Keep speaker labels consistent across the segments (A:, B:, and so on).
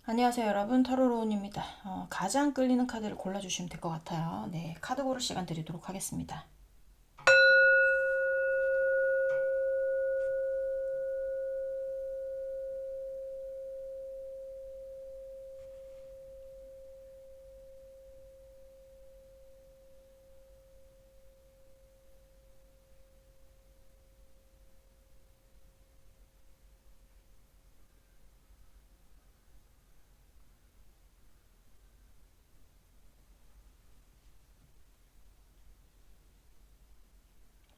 A: 안녕하세요 여러분, 타로로운입니다. 가장 끌리는 카드를 골라주시면 될 것 같아요. 네, 카드 고를 시간 드리도록 하겠습니다.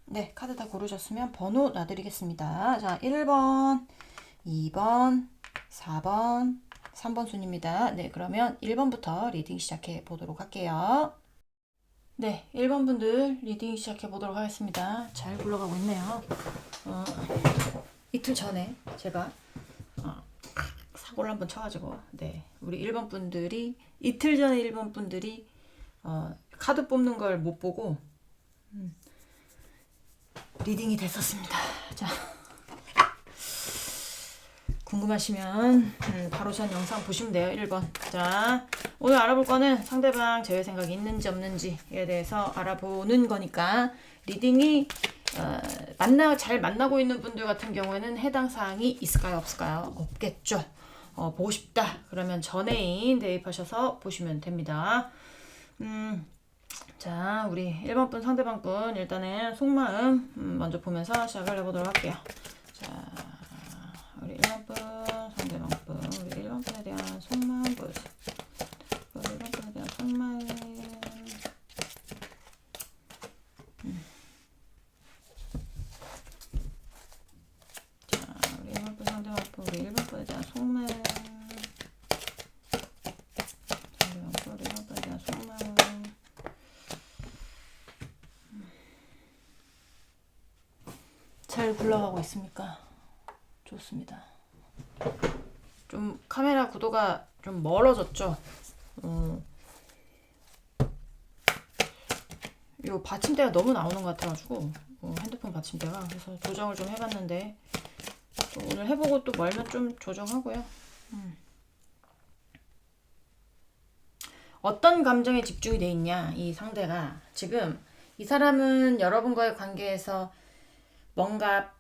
A: 네, 카드 다 고르셨으면 번호 놔드리겠습니다. 자, 1번, 2번, 4번, 3번 순입니다. 네, 그러면 1번부터 리딩 시작해 보도록 할게요. 네, 1번 분들 리딩 시작해 보도록 하겠습니다. 잘 굴러가고 있네요. 이틀 전에 제가 사고를 한번 쳐가지고, 네, 우리 1번 분들이 이틀 전에 1번 분들이 카드 뽑는 걸 못 보고 리딩이 됐었습니다. 자, 궁금하시면 바로 전 영상 보시면 돼요. 1번. 자, 오늘 알아볼 거는 상대방 제외 생각이 있는지 없는지에 대해서 알아보는 거니까 리딩이 잘 만나고 있는 분들 같은 경우에는 해당 사항이 있을까요? 없을까요? 없겠죠. 보고 싶다. 그러면 전애인 대입하셔서 보시면 됩니다. 자, 우리 1번 분 상대방 분 일단은 속마음 먼저 보면서 시작을 해보도록 할게요. 자, 우리 1번 분 상대방 분 우리 1번 분에 대한 속마음 보여주세요. 우리 1번 분에 대한 속마음. 자, 우리 1번 분 상대방 분 우리 1번 분에 대한 속마음. 상대방 분 우리 1번 분에 대한 속마음. 잘 굴러가고 있습니까? 좋습니다. 좀 카메라 구도가 좀 멀어졌죠? 요 받침대가 너무 나오는 것 같아가지고 핸드폰 받침대가 그래서 조정을 좀 해봤는데 또 오늘 해보고 또 멀면 좀 조정하고요. 어떤 감정에 집중이 돼 있냐 이 상대가 지금 이 사람은 여러분과의 관계에서 뭔가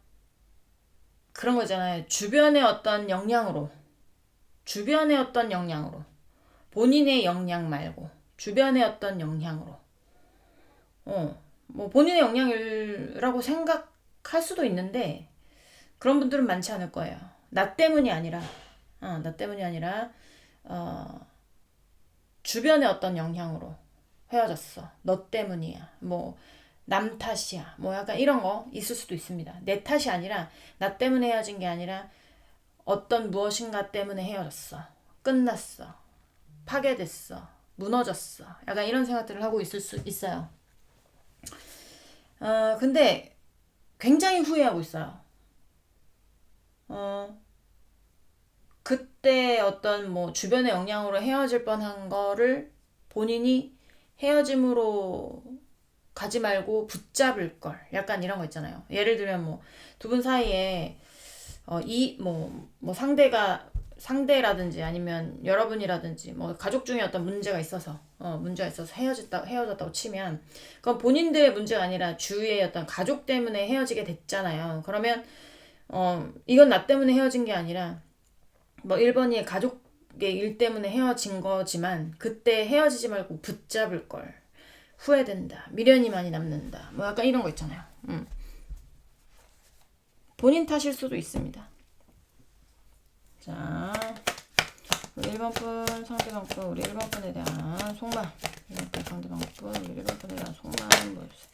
A: 그런 거잖아요. 주변의 어떤 영향으로 본인의 영향 말고 주변의 어떤 영향으로 뭐 본인의 영향이라고 생각할 수도 있는데 그런 분들은 많지 않을 거예요. 나 때문이 아니라 주변의 어떤 영향으로 헤어졌어. 너 때문이야. 뭐 남 탓이야. 뭐 약간 이런 거 있을 수도 있습니다. 내 탓이 아니라 나 때문에 헤어진 게 아니라 어떤 무엇인가 때문에 헤어졌어. 끝났어. 파괴됐어. 무너졌어. 약간 이런 생각들을 하고 있을 수 있어요. 근데 굉장히 후회하고 있어요. 그때 어떤 뭐 주변의 영향으로 헤어질 뻔한 거를 본인이 헤어짐으로 가지 말고 붙잡을 걸. 약간 이런 거 있잖아요. 예를 들면 뭐 두 분 사이에 상대라든지 아니면 여러분이라든지 뭐 가족 중에 어떤 문제가 있어서 헤어졌다고 치면 그건 본인들의 문제가 아니라 주위의 어떤 가족 때문에 헤어지게 됐잖아요. 그러면 이건 나 때문에 헤어진 게 아니라 뭐 1번이 가족의 일 때문에 헤어진 거지만 그때 헤어지지 말고 붙잡을 걸. 후회된다. 미련이 많이 남는다. 뭐 약간 이런 거 있잖아요. 본인 탓일 수도 있습니다. 자, 우리 1번 분 상대방 분 우리 1번 분에 대한 속마음. 1번 분 상대방 분 우리 1번 분에 대한 속마음 보여주세요.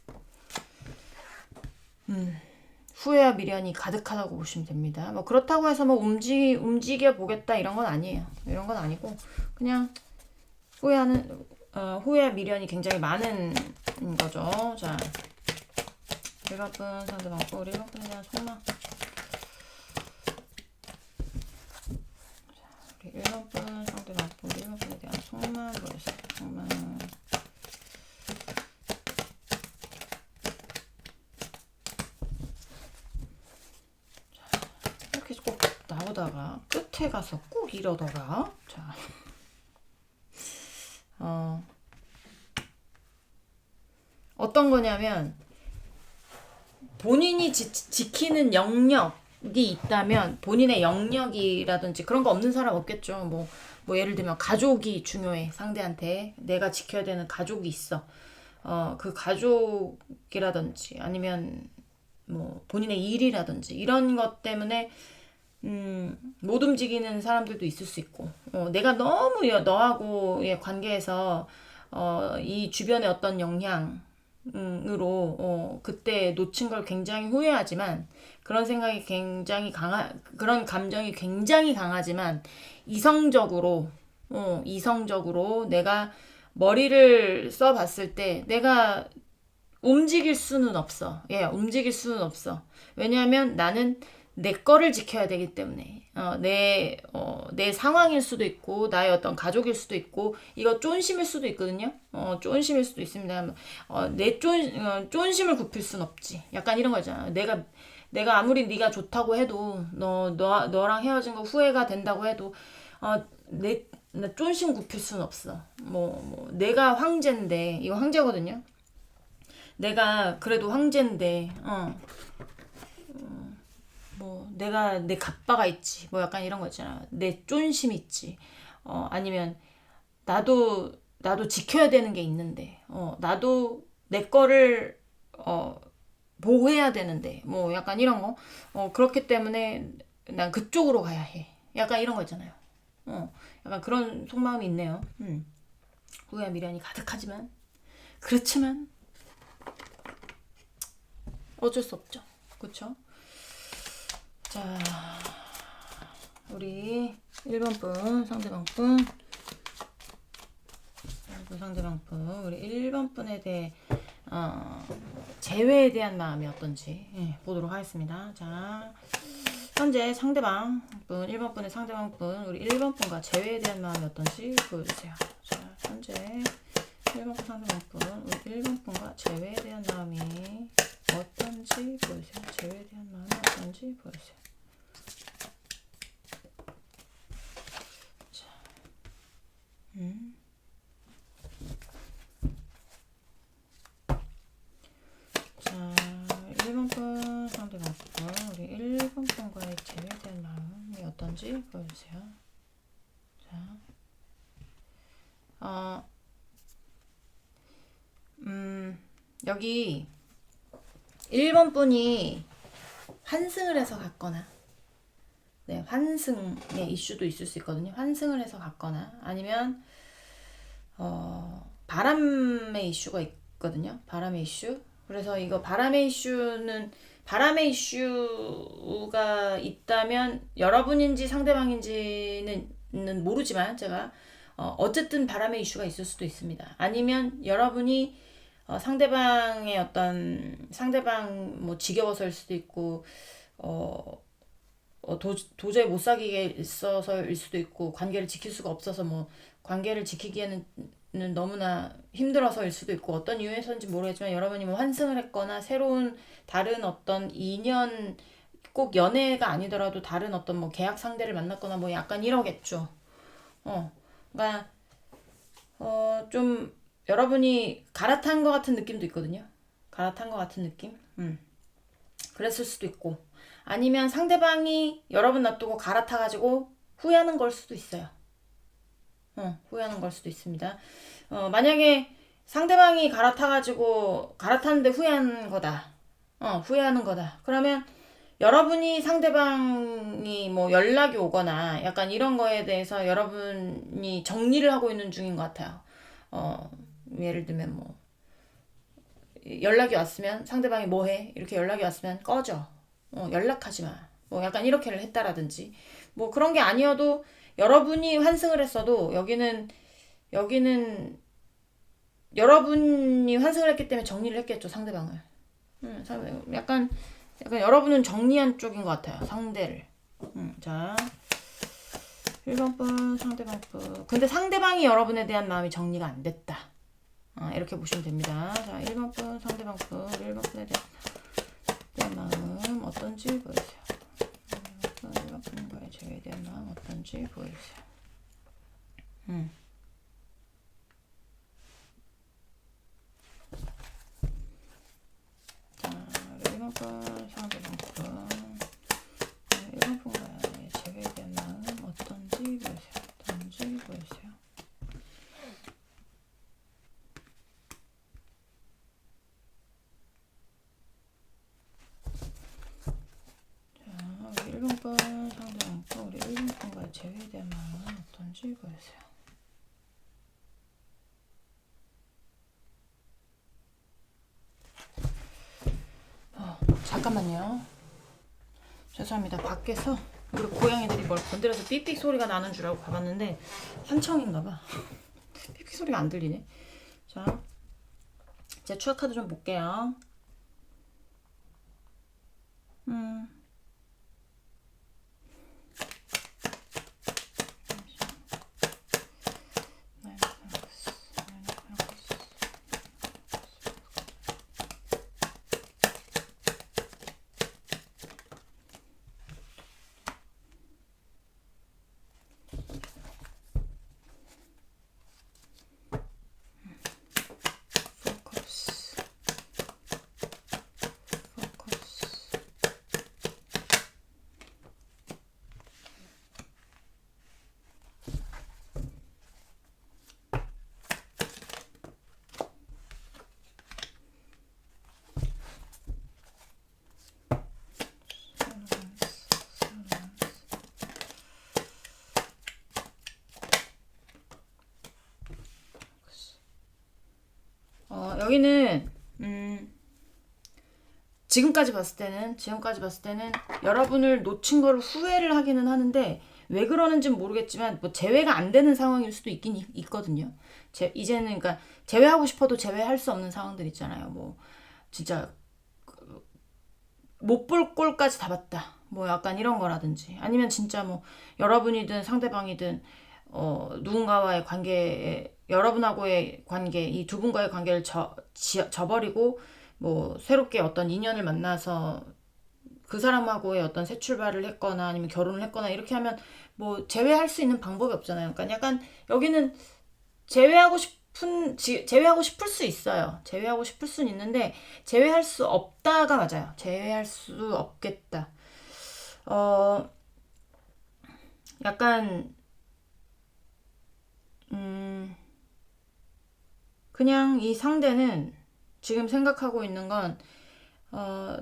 A: 후회와 미련이 가득하다고 보시면 됩니다. 뭐 그렇다고 해서 뭐 움직여 보겠다 이런 건 아니에요. 이런 건 아니고 그냥 후회와 미련이 굉장히 많은 거죠. 자, 1번 분 상대방 분 우리 1번 분에 대한 속마음. 우리 1번 분 상대방 분 우리 1번 분에 대한 속마음 보여주세요. 속마음. 이렇게 꼭 나오다가 끝에 가서 꾹 이러더라. 자, 어떤 거냐면 본인이 지키는 영역이 있다면 본인의 영역이라든지 그런 거 없는 사람 없겠죠. 뭐 예를 들면 가족이 중요해. 상대한테 내가 지켜야 되는 가족이 있어. 그 가족이라든지 아니면 뭐 본인의 일이라든지 이런 것 때문에 못 움직이는 사람들도 있을 수 있고 내가 너무 너하고의 관계에서 이 주변의 어떤 영향으로 그때 놓친 걸 굉장히 후회하지만 그런 생각이 굉장히 그런 감정이 굉장히 강하지만 이성적으로 내가 머리를 써봤을 때 내가 움직일 수는 없어. 움직일 수는 없어. 왜냐하면 나는 내 거를 지켜야 되기 때문에 내 상황일 수도 있고 나의 어떤 가족일 수도 있고 이거 쫀심일 수도 있거든요. 쫀심일 수도 있습니다. 내 쫀심을 굽힐 순 없지. 약간 이런 거 있잖아. 내가 아무리 네가 좋다고 해도 너랑 헤어진 거 후회가 된다고 해도 나 쫀심 굽힐 순 없어. 내가 황제인데 이거 황제거든요. 내가 그래도 황제인데 내가 내 갑바가 있지. 약간 이런 거 있잖아. 내 쫀심 있지. 아니면 나도 지켜야 되는 게 있는데 나도 내 거를 보호해야 되는데 약간 이런 거 그렇기 때문에 난 그쪽으로 가야 해. 약간 이런 거 있잖아요. 약간 그런 속마음이 있네요. 후회와 미련이 가득하지만 그렇지만 어쩔 수 없죠. 그쵸? 자, 우리 1번 분 상대방 분 우리 1번 분에 대해 재회에 대한 마음이 어떤지 보도록 하겠습니다. 자, 현재 상대방 분 1번 분의 상대방 분 우리 1번 분과 재회에 대한 마음이 어떤지 보여주세요. 자, 현재 1번 분 상대방 분 우리 1번 분과 재회에 대한 마음이 어떤지 보여주세요. 재회에 대한 마음이 어떤지 보여주세요. 자, 자, 1번 분 상대방 분 우리 1번 분과의 재회에 대한 마음이 어떤지 보여주세요. 자, 여기 1번 분이 환승을 해서 갔거나 환승의 이슈도 있을 수 있거든요. 환승을 해서 갔거나 아니면 바람의 이슈가 있거든요. 바람의 이슈. 그래서 이거 바람의 이슈가 있다면 여러분인지 상대방인지는 모르지만 제가 어쨌든 바람의 이슈가 있을 수도 있습니다. 아니면 여러분이 상대방의 상대방 지겨워서일 수도 있고 도저히 못 사귀게 있어서일 수도 있고 관계를 지킬 수가 없어서 관계를 지키기에는 너무나 힘들어서일 수도 있고 어떤 이유에서인지 모르겠지만 여러분이 환승을 했거나 새로운 다른 어떤 인연 꼭 연애가 아니더라도 다른 어떤 계약 상대를 만났거나 약간 이러겠죠. 그러니까 좀 여러분이 갈아탄 것 같은 느낌도 있거든요. 갈아탄 것 같은 느낌? 그랬을 수도 있고 아니면 상대방이 여러분 놔두고 갈아타가지고 후회하는 걸 수도 있어요. 후회하는 걸 수도 있습니다. 만약에 상대방이 갈아탔는데 후회하는 거다. 후회하는 거다. 그러면 여러분이 상대방이 연락이 오거나 약간 이런 거에 대해서 여러분이 정리를 하고 있는 중인 것 같아요. 예를 들면 연락이 왔으면 상대방이 뭐해? 이렇게 연락이 왔으면 꺼져. 연락하지 마. 약간 이렇게를 했다라든지 그런 게 아니어도 여러분이 환승을 했어도 여기는 여러분이 환승을 했기 때문에 정리를 했겠죠. 상대방을. 약간 여러분은 정리한 쪽인 것 같아요. 상대를. 자 1번 분 상대방 분 근데 상대방이 여러분에 대한 마음이 정리가 안 됐다. 이렇게 보시면 됩니다. 자 1번 분 상대방 분 1번 분에 대한 마음 어떤지 보여주세요. 1번 여러분과의 재회에 대한 마음 어떤지 보여주세요. 자, 이번과 상대방과 이번과의 재회에 대한 마음 어떤지 보여주세요. 어떤지 보여주세요. 자, 우리 1번과 상대방과 우리 1번과의 재회에 대한 마음 어떤지 보여주세요. 잠깐만요. 죄송합니다. 밖에서 우리 고양이들이 뭘 건드려서 삑삑 소리가 나는 줄 알고 가봤는데 산청인가봐. 삑삑 소리가 안 들리네. 자, 제 추억 카드 좀 볼게요. 여기는 지금까지 봤을 때는 여러분을 놓친 거를 후회를 하기는 하는데 왜 그러는지는 모르겠지만 뭐 제외가 안 되는 상황일 수도 있긴 있거든요. 이제는 그러니까 제외하고 싶어도 제외할 수 없는 상황들 있잖아요. 뭐 진짜 못 볼 꼴까지 다 봤다. 뭐 약간 이런 거라든지 아니면 진짜 뭐 여러분이든 상대방이든 누군가와의 관계, 여러분하고의 관계, 이 두 분과의 관계를 저버리고 뭐 새롭게 어떤 인연을 만나서 그 사람하고의 어떤 새 출발을 했거나 아니면 결혼을 했거나 이렇게 하면 뭐 제외할 수 있는 방법이 없잖아요. 그러니까 약간 여기는 제외하고 싶을 수 있어요. 제외하고 싶을 수는 있는데 제외할 수 없다가 맞아요. 제외할 수 없겠다. 약간 그냥 이 상대는 지금 생각하고 있는 건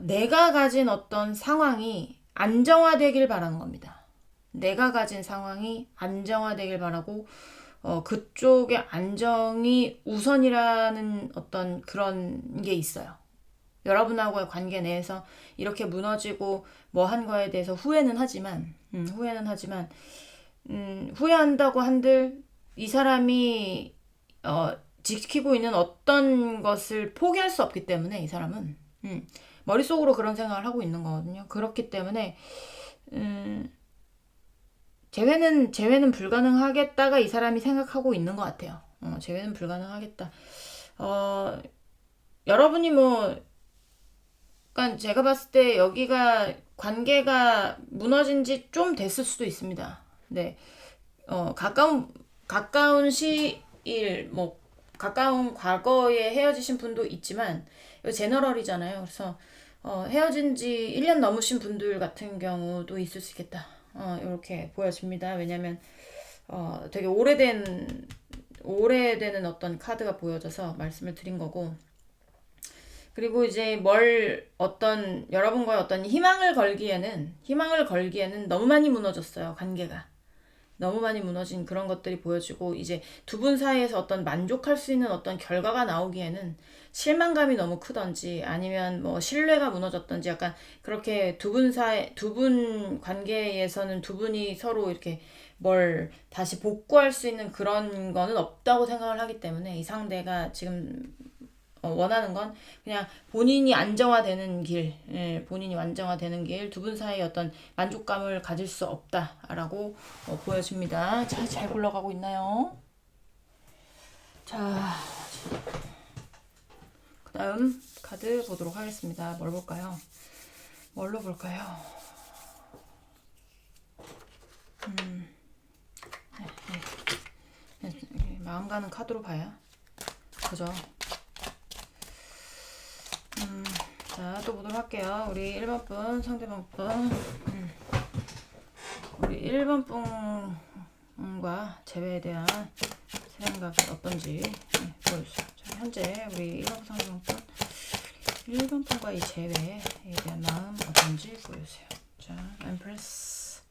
A: 내가 가진 어떤 상황이 안정화되길 바라는 겁니다. 내가 가진 상황이 안정화되길 바라고 그쪽의 안정이 우선이라는 어떤 그런 게 있어요. 여러분하고의 관계 내에서 이렇게 무너지고 뭐 한 거에 대해서 후회는 하지만 후회한다고 한들 이 사람이 지키고 있는 어떤 것을 포기할 수 없기 때문에 이 사람은 머릿속으로 그런 생각을 하고 있는 거거든요. 그렇기 때문에 재회는 불가능하겠다가 이 사람이 생각하고 있는 것 같아요. 재회는 불가능하겠다. 여러분이 뭐 그러니까 제가 봤을 때 여기가 관계가 무너진 지 좀 됐을 수도 있습니다. 네. 가까운 시일, 뭐, 가까운 과거에 헤어지신 분도 있지만, 이거 제너럴이잖아요. 그래서, 헤어진 지 1년 넘으신 분들 같은 경우도 있을 수 있겠다. 이렇게 보여집니다. 왜냐면, 되게 오래되는 어떤 카드가 보여져서 말씀을 드린 거고, 그리고 이제 여러분과의 어떤 희망을 걸기에는 너무 많이 무너졌어요, 관계가. 너무 많이 무너진 그런 것들이 보여지고, 이제 두 분 사이에서 어떤 만족할 수 있는 어떤 결과가 나오기에는 실망감이 너무 크던지, 아니면 뭐 신뢰가 무너졌던지, 약간 그렇게 두 분 관계에서는 두 분이 서로 이렇게 뭘 다시 복구할 수 있는 그런 거는 없다고 생각을 하기 때문에 이 상대가 지금 원하는 건 그냥 본인이 안정화되는 길, 두 분 사이에 어떤 만족감을 가질 수 없다라고 보여집니다. 자, 잘 굴러가고 있나요? 자, 그 다음 카드 보도록 하겠습니다. 뭘 볼까요? 뭘로 볼까요? 마음 가는 카드로 봐야 그죠? 자, 또 보도록 할게요. 우리 1번 분, 상대방 분. 우리 1번 분과 재회에 대한 생각이 어떤지 보여주세요. 자, 현재 우리 1번 상대방 분, 1번 분과 이 재회에 대한 마음 어떤지 보여주세요. 자, 엠프레스.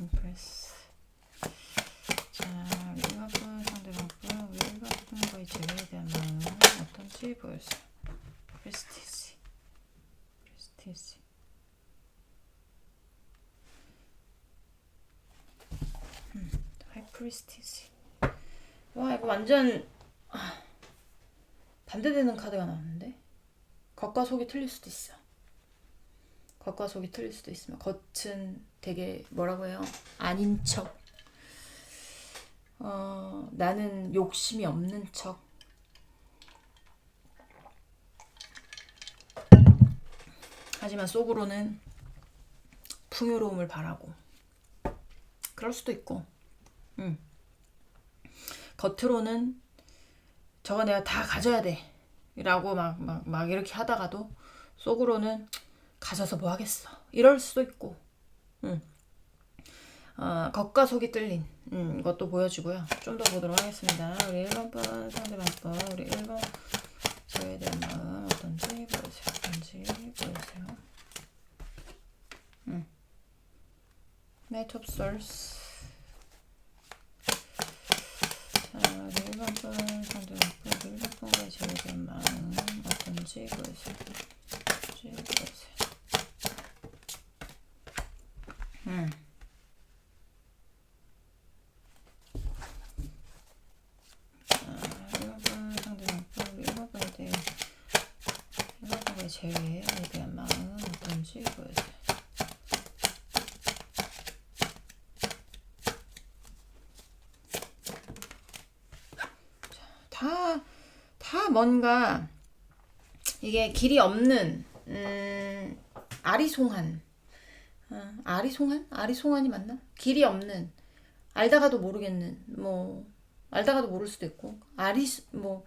A: 엠프레스. 자, 우리 1번 분, 상대방 분, 우리 1번 분과의 재회에 대한 마음 어떤지 보여주세요. 프레스티지. 프레스티지. 하이프리스티지. 와, 이거 완전 반대되는 카드가 나왔는데? 겉과 속이 틀릴 수도 있어. 겉과 속이 틀릴 수도 있으면 겉은 되게 뭐라고 해요? 아닌 척. 나는 욕심이 없는 척. 하지만 속으로는 풍요로움을 바라고. 그럴 수도 있고. 겉으로는 저거 내가 다 가져야 돼 라고 막 이렇게 하다가도 속으로는 가져서 뭐 하겠어 이럴 수도 있고. 겉과 속이 뚫린 것도 보여주고요. 좀 더 보도록 하겠습니다. 우리 1번 분 상대방 분, 우리 1번 저에 대한 마음 어떤지 보여주세요. 어떤지 보여주세요. Knight of Swords. 자, 우리 1번 분 상대방 분, 우리 1번 분과의 저에 대한 마음 어떤지 보여주세요. 어떤지 보여주세요. 제외에 대한 마음은 어떤지 보여주세요. 다 뭔가 이게 길이 없는 아리송한 아리송한이 맞나? 길이 없는 알다가도 모르겠는 뭐 알다가도 모를 수도 있고 뭐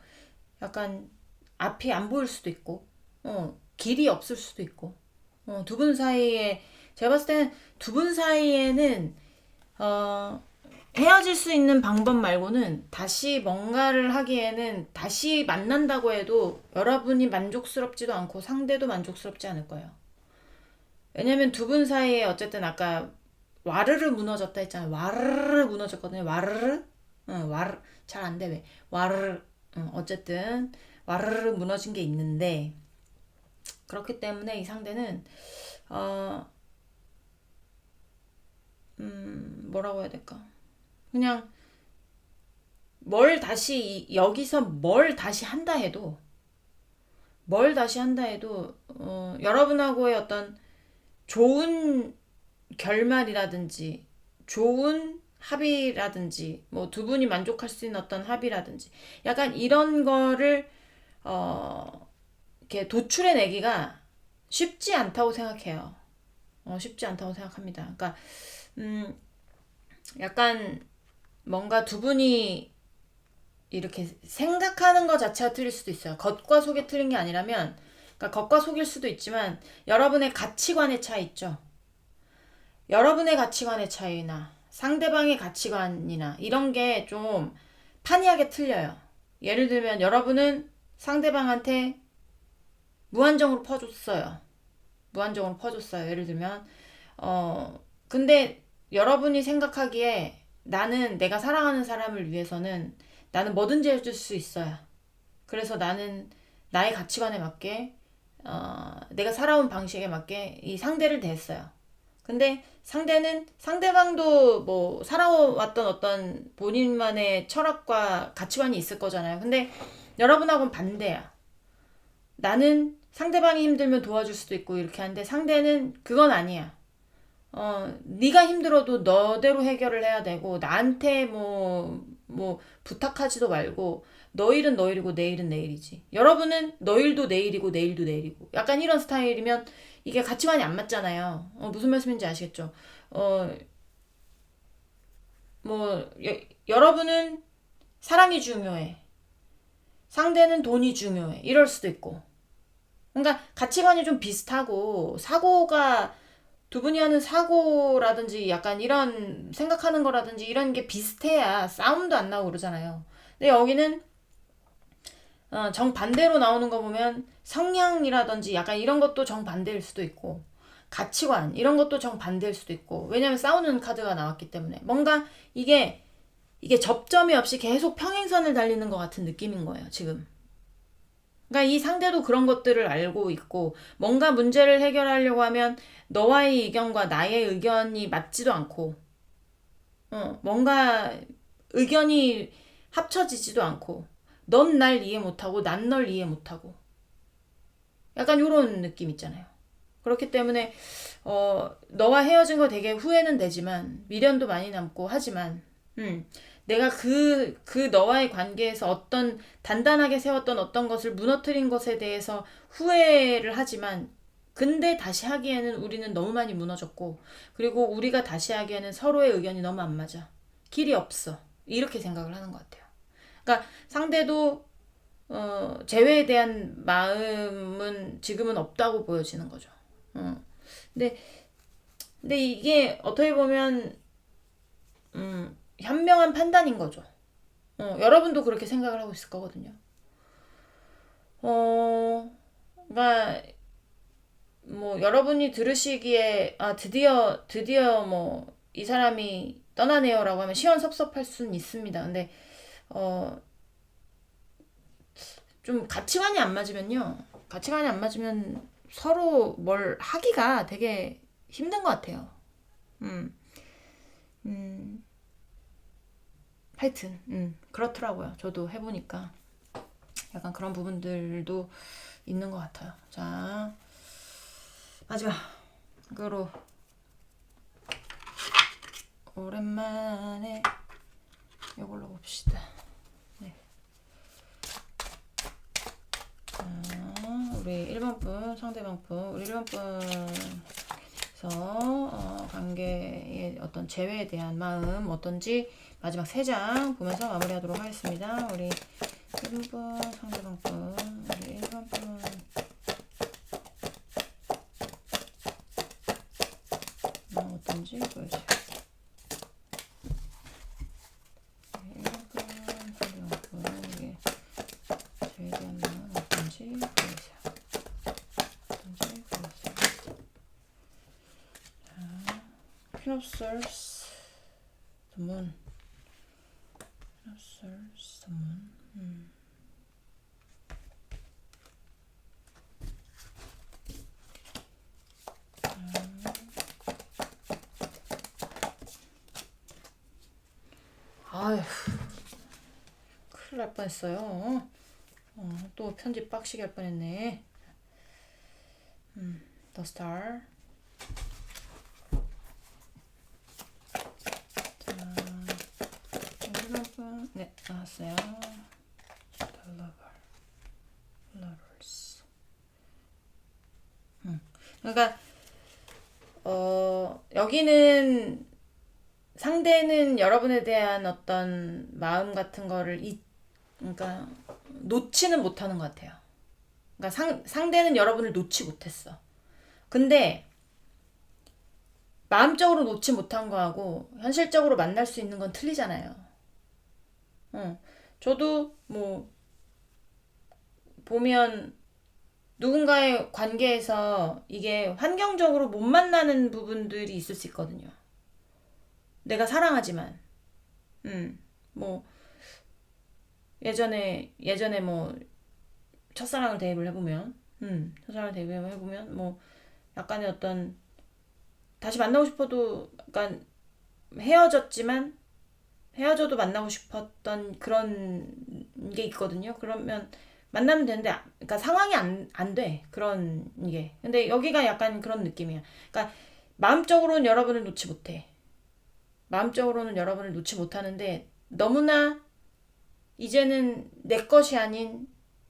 A: 약간 앞이 안 보일 수도 있고 길이 없을 수도 있고 두 분 사이에 제가 봤을 때는 두 분 사이에는 헤어질 수 있는 방법 말고는 다시 뭔가를 하기에는 다시 만난다고 해도 여러분이 만족스럽지도 않고 상대도 만족스럽지 않을 거예요. 왜냐면 두 분 사이에 어쨌든 아까 와르르 무너졌다 했잖아요. 와르르 무너졌거든요. 와르르? 와르 잘 안 돼 왜? 와르르 어쨌든 와르르 무너진 게 있는데 그렇기 때문에 이 상대는 뭐라고 해야 될까? 그냥 여기서 뭘 다시 한다 해도 여러분하고의 어떤 좋은 결말이라든지 좋은 합의라든지 뭐 두 분이 만족할 수 있는 어떤 합의라든지 약간 이런 거를 이렇게 도출해내기가 쉽지 않다고 생각해요. 쉽지 않다고 생각합니다. 그러니까 약간 뭔가 두 분이 이렇게 생각하는 것 자체가 틀릴 수도 있어요. 겉과 속이 틀린 게 아니라면 그러니까 겉과 속일 수도 있지만 여러분의 가치관의 차이 있죠. 여러분의 가치관의 차이나 상대방의 가치관이나 이런 게 좀 판이하게 틀려요. 예를 들면 여러분은 상대방한테 무한정으로 퍼줬어요. 예를 들면 근데 여러분이 생각하기에 나는 내가 사랑하는 사람을 위해서는 나는 뭐든지 해줄 수 있어요. 그래서 나는 나의 가치관에 맞게 내가 살아온 방식에 맞게 이 상대를 대했어요. 근데 상대방도 뭐 살아왔던 어떤 본인만의 철학과 가치관이 있을 거잖아요. 근데 여러분하고는 반대야. 나는 상대방이 힘들면 도와줄 수도 있고 이렇게 하는데 상대는 그건 아니야. 네가 힘들어도 너대로 해결을 해야 되고 나한테 뭐 부탁하지도 말고 너 일은 너 일이고 내 일은 내 일이지. 여러분은 너 일도 내 일이고 내 일도 내 일이고 약간 이런 스타일이면 이게 가치관이 안 맞잖아요. 무슨 말씀인지 아시겠죠? 뭐 여러분은 사랑이 중요해. 상대는 돈이 중요해. 이럴 수도 있고. 그러니까 가치관이 좀 비슷하고 사고가 두 분이 하는 사고라든지 약간 이런 생각하는 거라든지 이런 게 비슷해야 싸움도 안 나고 그러잖아요. 근데 여기는 정반대로 나오는 거 보면 성향이라든지 약간 이런 것도 정반대일 수도 있고 가치관 이런 것도 정반대일 수도 있고 왜냐면 싸우는 카드가 나왔기 때문에 뭔가 이게 접점이 없이 계속 평행선을 달리는 것 같은 느낌인 거예요, 지금. 그러니까 이 상대도 그런 것들을 알고 있고 뭔가 문제를 해결하려고 하면 너와의 의견과 나의 의견이 맞지도 않고 뭔가 의견이 합쳐지지도 않고 넌 날 이해 못하고 난 널 이해 못하고 약간 이런 느낌 있잖아요. 그렇기 때문에 너와 헤어진 거 되게 후회는 되지만 미련도 많이 남고 하지만 내가 그 너와의 관계에서 어떤 단단하게 세웠던 어떤 것을 무너뜨린 것에 대해서 후회를 하지만 근데 다시 하기에는 우리는 너무 많이 무너졌고 그리고 우리가 다시 하기에는 서로의 의견이 너무 안 맞아. 길이 없어. 이렇게 생각을 하는 것 같아요. 그러니까 상대도 재회에 대한 마음은 지금은 없다고 보여지는 거죠. 근데 근데 이게 어떻게 보면 현명한 판단인 거죠. 여러분도 그렇게 생각을 하고 있을 거거든요. 그러니까 뭐 여러분이 들으시기에 드디어 뭐 이 사람이 떠나네요라고 하면 시원섭섭할 수는 있습니다. 근데 좀 가치관이 안 맞으면 서로 뭘 하기가 되게 힘든 것 같아요. 음, 음, 하여튼, 그렇더라고요. 저도 해보니까 약간 그런 부분들도 있는 것 같아요. 자, 마지막으로 오랜만에 이걸로 봅시다. 네. 우리 1번 분, 상대방 분, 우리 1번 분에서 관계의 어떤 재회에 대한 마음 어떤지 마지막 3장 보면서 마무리하도록 하겠습니다. 우리 1번 분, 상대방 분, 우리 1번 분 어떤지 보여주세요. 1번 분, 상대방 분, 이게 재회에 대한 마음 어떤지 보여주세요. Queen of Swords, the Moon. Queen of Swords, the Moon. 아휴, 큰일 날 뻔했어요. 또 편집 빡시게 할 뻔했네. The Star. 네, 나왔어요. The Lover. Lovers. 그러니까 여기는 상대는 여러분에 대한 어떤 마음 같은 거를 그러니까 놓지는 못하는 것 같아요. 그러니까 상대는 여러분을 놓지 못했어. 근데 마음적으로 놓지 못한 거하고 현실적으로 만날 수 있는 건 틀리잖아요. 저도 뭐 보면 누군가의 관계에서 이게 환경적으로 못 만나는 부분들이 있을 수 있거든요. 내가 사랑하지만, 뭐 예전에 뭐 첫사랑을 대입을 해보면, 뭐 약간의 어떤 다시 만나고 싶어도 약간 헤어져도 만나고 싶었던 그런 게 있거든요. 그러면 만나면 되는데 그러니까 상황이 안 돼. 그런 게. 근데 여기가 약간 그런 느낌이야. 그러니까 마음적으로는 여러분을 놓지 못해. 마음적으로는 여러분을 놓지 못하는데 너무나 이제는 내 것이 아닌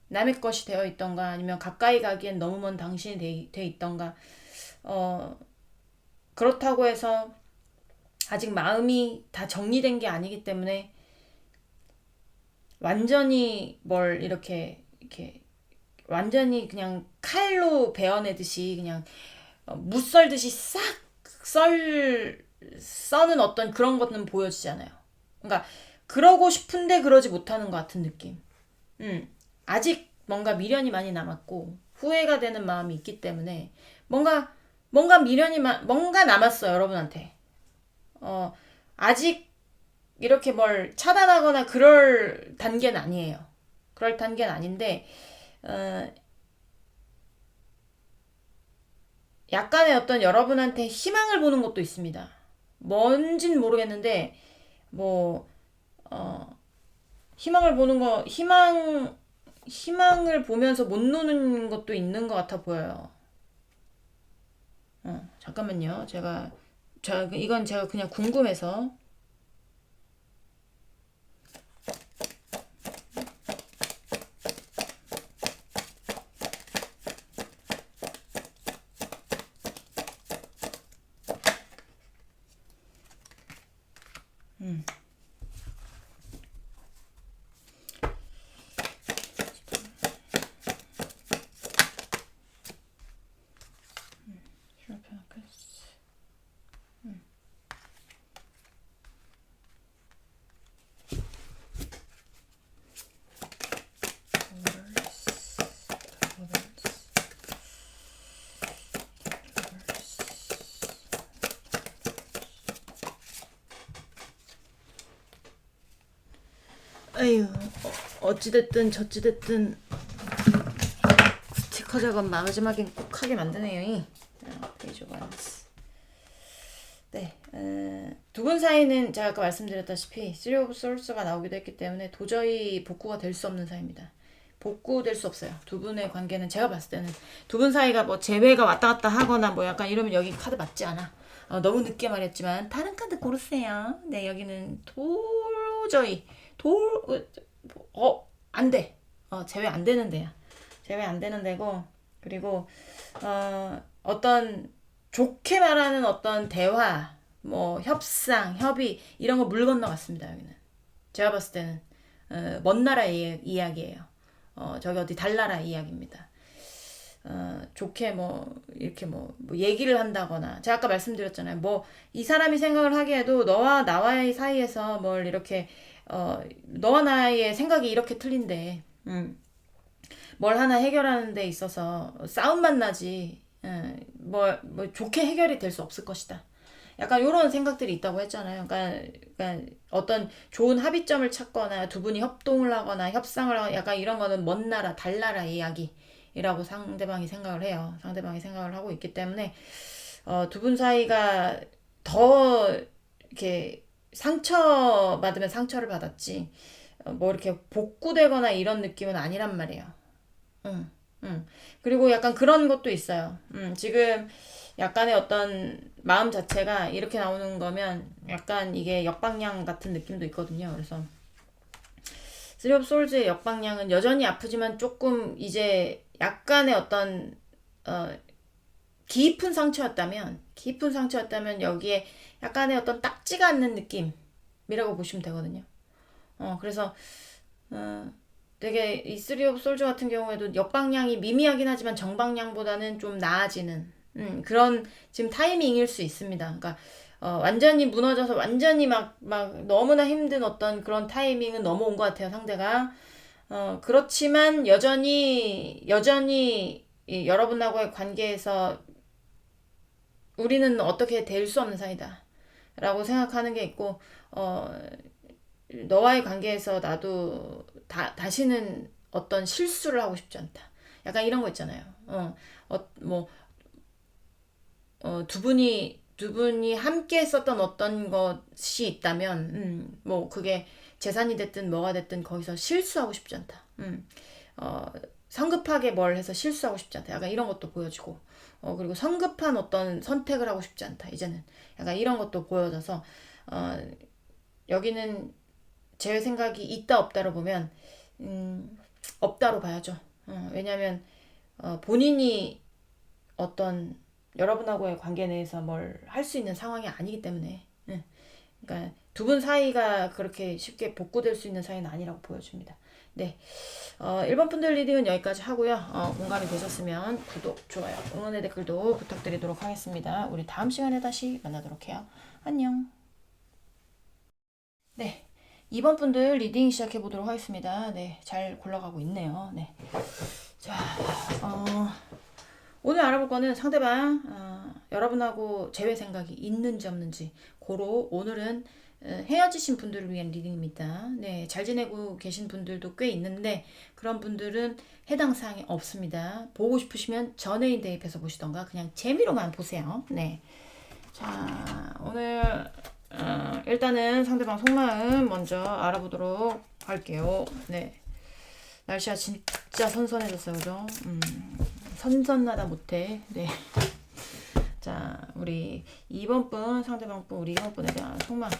A: 남의 것이 되어 있던가 아니면 가까이 가기엔 너무 먼 당신이 돼 있던가 어, 그렇다고 해서 아직 마음이 다 정리된 게 아니기 때문에 완전히 뭘 이렇게 완전히 그냥 칼로 베어내듯이 그냥 무썰듯이 싹 써는 어떤 그런 것은 보여지지 않아요. 그러니까 그러고 싶은데 그러지 못하는 것 같은 느낌. 아직 뭔가 미련이 많이 남았고 후회가 되는 마음이 있기 때문에 뭔가 뭔가 남았어요, 여러분한테. 어, 아직 이렇게 뭘 차단하거나 그럴 단계는 아니에요. 그럴 단계는 아닌데 어, 약간의 어떤 여러분한테 희망을 보는 것도 있습니다. 뭔진 모르겠는데 뭐 희망을 보는 거 희망을 보면서 못 노는 것도 있는 것 같아 보여요. 잠깐만요. 이건 제가 그냥 궁금해서. 에휴, 어찌됐든 저찌됐든 스티커 작업 마지막엔 꼭 하게 만드네요. 페이지 원스. 네, 두 분 사이는 제가 아까 말씀드렸다시피 쓰리 오브 솔스가 나오기도 했기 때문에 도저히 복구가 될 수 없는 사이입니다. 복구될 수 없어요. 두 분의 관계는 제가 봤을 때는 두 분 사이가 뭐 재회가 왔다 갔다 하거나 뭐 약간 이러면 여기 카드 맞지 않아. 너무 늦게 말했지만 다른 카드 고르세요. 네, 여기는 도저히 안 돼. 제외 안 되는 데야. 제외 안 되는 데고 그리고 어떤 좋게 말하는 어떤 대화, 뭐 협상, 협의 이런 거 물 건너갔습니다. 여기는 제가 봤을 때는 먼 나라 이야기예요. 저기 어디 달나라 이야기입니다. 좋게 뭐 이렇게 뭐 얘기를 한다거나 제가 아까 말씀드렸잖아요. 뭐 이 사람이 생각을 하기에도 너와 나와의 사이에서 뭘 이렇게 너와 나의 생각이 이렇게 틀린데 뭘 하나 해결하는 데 있어서 싸움만 나지 뭐 좋게 해결이 될 수 없을 것이다. 약간 이런 생각들이 있다고 했잖아요. 그러니까 어떤 좋은 합의점을 찾거나 두 분이 협동을 하거나 협상을 하거나 약간 이런 거는 먼 나라, 달나라 이야기라고 상대방이 생각을 해요. 상대방이 생각을 하고 있기 때문에 두 분 사이가 더 이렇게 상처 받으면 상처를 받았지 뭐 이렇게 복구되거나 이런 느낌은 아니란 말이에요. 응, 응. 그리고 약간 그런 것도 있어요. 지금 약간의 어떤 마음 자체가 이렇게 나오는 거면 약간 이게 역방향 같은 느낌도 있거든요. 그래서 쓰리 오브 솔즈의 역방향은 여전히 아프지만 조금 이제 약간의 어떤 어, 깊은 상처였다면 여기에 약간의 어떤 딱지가 않는 느낌이라고 보시면 되거든요. 그래서 되게 이 쓰리 오브 솔저 같은 경우에도 역방향이 미미하긴 하지만 정방향보다는 좀 나아지는 그런 지금 타이밍일 수 있습니다. 그러니까 완전히 무너져서 완전히 막 너무나 힘든 어떤 그런 타이밍은 넘어온 것 같아요, 상대가. 그렇지만 여전히 이 여러분하고의 관계에서 우리는 어떻게 될 수 없는 사이다. 라고 생각하는 게 있고, 너와의 관계에서 나도 다시는 어떤 실수를 하고 싶지 않다. 약간 이런 거 있잖아요. 뭐, 두 분이 함께 했었던 어떤 것이 있다면, 뭐, 그게 재산이 됐든 뭐가 됐든 거기서 실수하고 싶지 않다. 어, 성급하게 뭘 해서 실수하고 싶지 않다. 약간 이런 것도 보여지고, 그리고 성급한 어떤 선택을 하고 싶지 않다. 이제는 약간 이런 것도 보여져서, 어, 여기는 제 생각이 있다 없다로 보면 없다로 봐야죠. 왜냐하면 본인이 어떤 여러분하고의 관계 내에서 뭘 할 수 있는 상황이 아니기 때문에 예. 그러니까 두 분 사이가 그렇게 쉽게 복구될 수 있는 사이는 아니라고 보여집니다. 네, 1번 분들 리딩은 여기까지 하고요. 공감이 되셨으면 구독, 좋아요, 응원의 댓글도 부탁드리도록 하겠습니다. 우리 다음 시간에 다시 만나도록 해요. 안녕. 네, 2번 분들 리딩 시작해 보도록 하겠습니다. 네, 잘 굴러가고 있네요. 네, 자, 오늘 알아볼 거는 상대방 여러분하고 재회 생각이 있는지 없는지 고로 오늘은 헤어지신 분들을 위한 리딩입니다. 네, 잘 지내고 계신 분들도 꽤 있는데 그런 분들은 해당 사항이 없습니다. 보고 싶으시면 전애인 대입해서 보시던가 그냥 재미로만 보세요. 네, 자 오늘 일단은 상대방 속마음 먼저 알아보도록 할게요. 네, 날씨가 진짜 선선해졌어요, 그죠? 선선하다 못해. 네. 자, 우리 2번 분, 상대방 분, 우리 2번 분에 대한 속마음.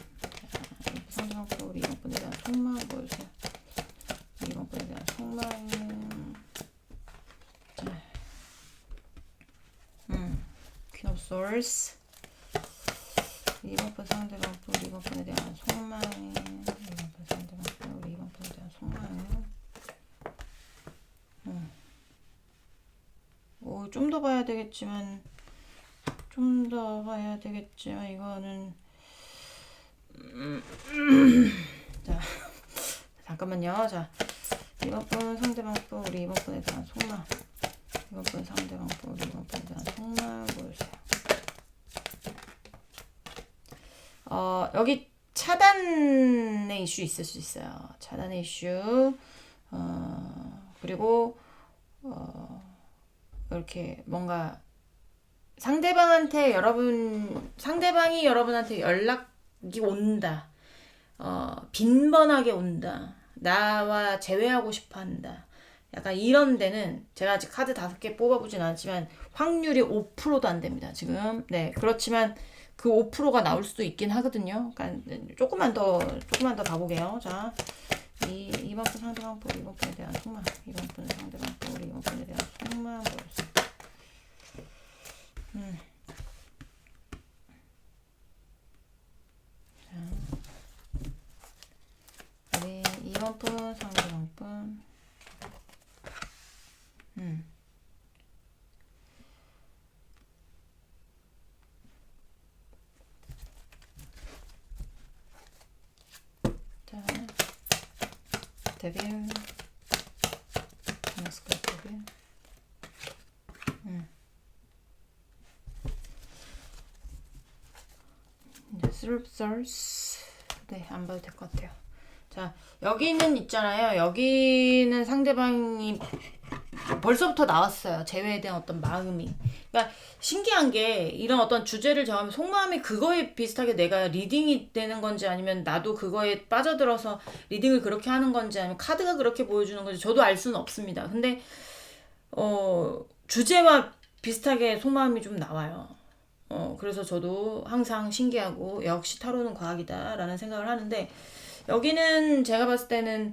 A: 상대방 분, 우리 2번 분에 대한 속마음 보여주세요. 2번 분에 대한 속마음. 자, Queen of Swords. 2번 분, 상대방 분, 우리 2번 분에 대한 속마음. 2번 분, 상대방 분, 우리 2번 분에 대한 속마음. 좀 더 봐야 되겠지만 이거는 자 잠깐만요. 자 2번 분 상대방 분 우리 2번 분에 대한 속마음 2번 분 상대방 분 우리 2번 분에 대한 속마음 보여주세요. 여기 차단의 이슈 있을 수 있어요. 차단의 이슈 그리고 이렇게 뭔가 상대방이 여러분한테 연락이 온다. 빈번하게 온다. 나와 재회하고 싶어 한다. 약간 이런 데는 제가 아직 카드 5개 뽑아보진 않았지만 확률이 5%도 안 됩니다. 지금. 네. 그렇지만 그 5%가 나올 수도 있긴 하거든요. 그러니까 조금만 더 봐보게요. 자. 2번 분 상대방 분 2번 분에 대한 속마음 2번 분 상대방 분 우리 2번 분에 대한 속마음 보여주세요. 자, 우리 2번 분 상대방 분 자, 데빌 마스크 데빌 스룹설스 네, 안 봐도 될 것 같아요. 자, 여기는 있잖아요. 여기는 상대방이 벌써부터 나왔어요. 재회에 대한 어떤 마음이. 그러니까 신기한 게 이런 어떤 주제를 정하면 속마음이 그거에 비슷하게 내가 리딩이 되는 건지 아니면 나도 그거에 빠져들어서 리딩을 그렇게 하는 건지 아니면 카드가 그렇게 보여주는 건지 저도 알 수는 없습니다. 근데 주제와 비슷하게 속마음이 좀 나와요. 그래서 저도 항상 신기하고 역시 타로는 과학이다라는 생각을 하는데 여기는 제가 봤을 때는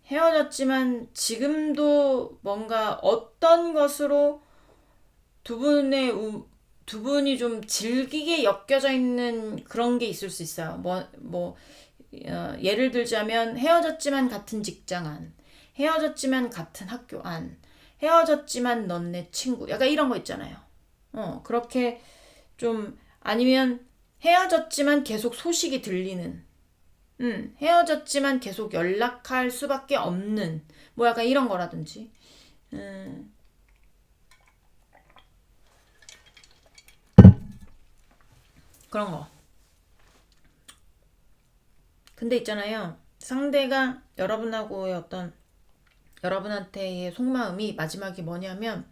A: 헤어졌지만 지금도 뭔가 어떤 것으로 두 분이 좀 질기게 엮여져 있는 그런 게 있을 수 있어요. 예를 들자면 헤어졌지만 같은 직장 안, 헤어졌지만 같은 학교 안, 헤어졌지만 넌 내 친구. 약간 이런 거 있잖아요. 그렇게 좀 아니면 헤어졌지만 계속 소식이 들리는. 헤어졌지만 계속 연락할 수밖에 없는. 뭐 약간 이런 거라든지. 그런 거. 근데 있잖아요. 상대가 여러분하고의 어떤 여러분한테의 속마음이 마지막이 뭐냐면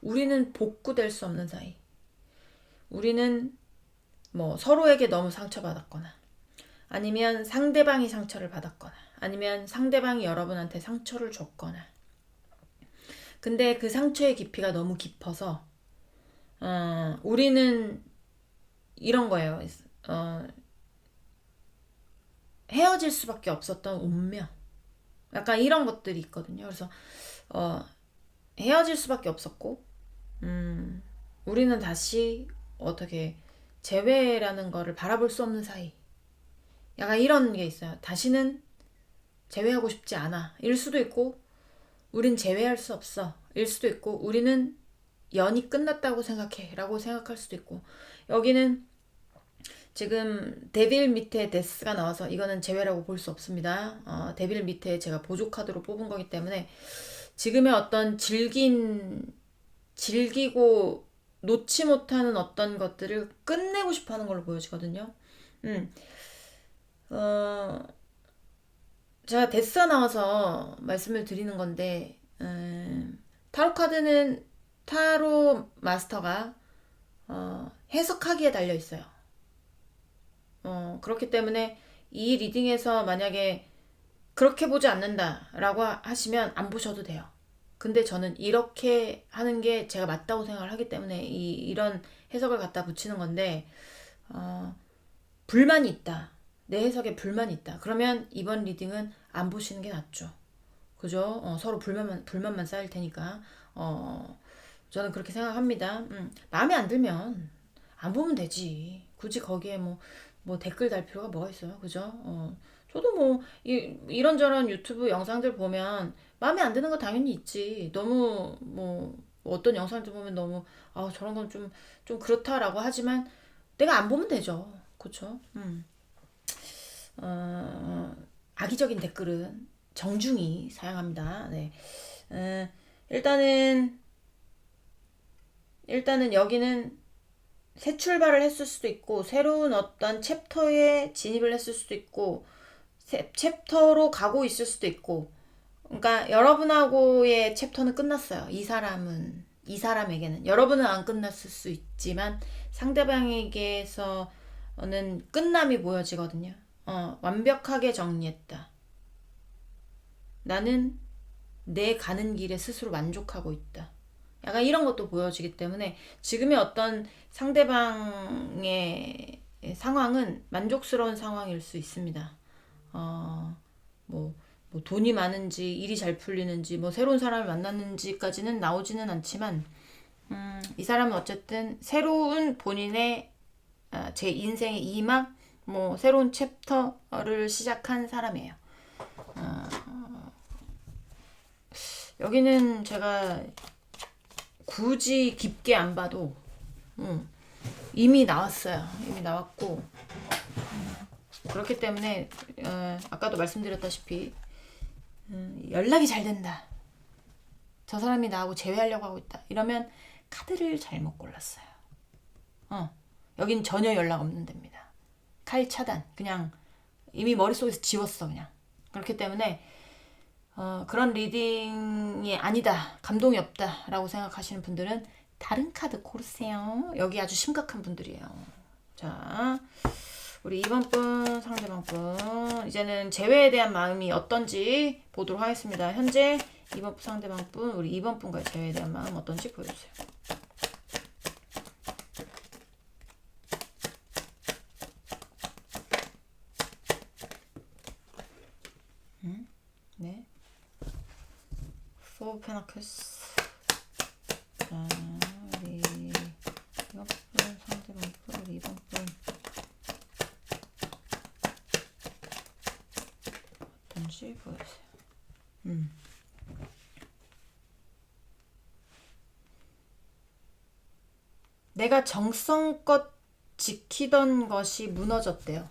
A: 우리는 복구될 수 없는 사이. 우리는 뭐 서로에게 너무 상처받았거나 아니면 상대방이 상처를 받았거나 아니면 상대방이 여러분한테 상처를 줬거나 근데 그 상처의 깊이가 너무 깊어서 우리는 이런 거예요. 헤어질 수밖에 없었던 운명. 약간 이런 것들이 있거든요. 그래서 헤어질 수밖에 없었고 우리는 다시 어떻게 재회라는 거를 바라볼 수 없는 사이. 약간 이런 게 있어요. 다시는 재회하고 싶지 않아. 일 수도 있고, 우린 재회할 수 없어. 일 수도 있고, 우리는 연이 끝났다고 생각해. 라고 생각할 수도 있고, 여기는 지금 데빌 밑에 데스가 나와서 이거는 재회라고 볼 수 없습니다. 데빌 밑에 제가 보조 카드로 뽑은 거기 때문에 지금의 어떤 즐기고 놓지 못하는 어떤 것들을 끝내고 싶어 하는 걸로 보여지거든요. 음, 어, 제가 데스가 나와서 말씀을 드리는 건데, 타로 카드는 타로 마스터가 해석하기에 달려 있어요. 그렇기 때문에 이 리딩에서 만약에 그렇게 보지 않는다라고 하시면 안 보셔도 돼요. 근데 저는 이렇게 하는 게 제가 맞다고 생각을 하기 때문에 이런 해석을 갖다 붙이는 건데, 불만이 있다. 내 해석에 불만이 있다. 그러면 이번 리딩은 안 보시는 게 낫죠. 그죠? 서로 불만만 쌓일 테니까. 저는 그렇게 생각합니다. 마음에 안 들면 안 보면 되지. 굳이 거기에 뭐 댓글 달 필요가 뭐가 있어요. 그죠? 저도 뭐, 이런저런 유튜브 영상들 보면 마음에 안 드는 거 당연히 있지. 너무, 어떤 영상들 보면 너무, 저런 건 좀 그렇다라고 하지만 내가 안 보면 되죠. 그쵸? 어, 악의적인 댓글은 정중히 사용합니다. 네. 어, 일단은, 일단은 여기는 새 출발을 했을 수도 있고, 새로운 어떤 챕터에 진입을 했을 수도 있고, 새 챕터로 가고 있을 수도 있고, 그러니까 여러분하고의 챕터는 끝났어요. 이 사람에게는 여러분은 안 끝났을 수 있지만 상대방에게서는 끝남이 보여지거든요. 완벽하게 정리했다. 나는 내 가는 길에 스스로 만족하고 있다. 약간 이런 것도 보여지기 때문에 지금의 어떤 상대방의 상황은 만족스러운 상황일 수 있습니다. 뭐, 뭐 돈이 많은지 일이 잘 풀리는지 뭐 새로운 사람을 만났는지까지는 나오지는 않지만 이 사람은 어쨌든 새로운 본인의 제 인생의 2막 뭐 새로운 챕터를 시작한 사람이에요. 여기는 제가 굳이 깊게 안 봐도 이미 나왔어요. 이미 나왔고 그렇기 때문에 아까도 말씀드렸다시피 연락이 잘 된다. 저 사람이 나하고 재회하려고 하고 있다. 이러면 카드를 잘못 골랐어요. 여긴 전혀 연락 없는 데입니다. 칼 차단. 그냥 이미 머릿속에서 지웠어 그냥. 그렇기 때문에 그런 리딩이 아니다. 감동이 없다. 라고 생각하시는 분들은 다른 카드 고르세요. 여기 아주 심각한 분들이에요. 자, 우리 2번 분, 상대방 분. 이제는 재회에 대한 마음이 어떤지 보도록 하겠습니다. 현재 2번 분, 상대방 분, 우리 2번 분과의 재회에 대한 마음 어떤지 보여주세요. 네. Four Pentacles. 자, 우리 2번 분, 상대방 분, 우리 2번 분. 어떤지 보여주세요. 내가 정성껏 지키던 것이 무너졌대요.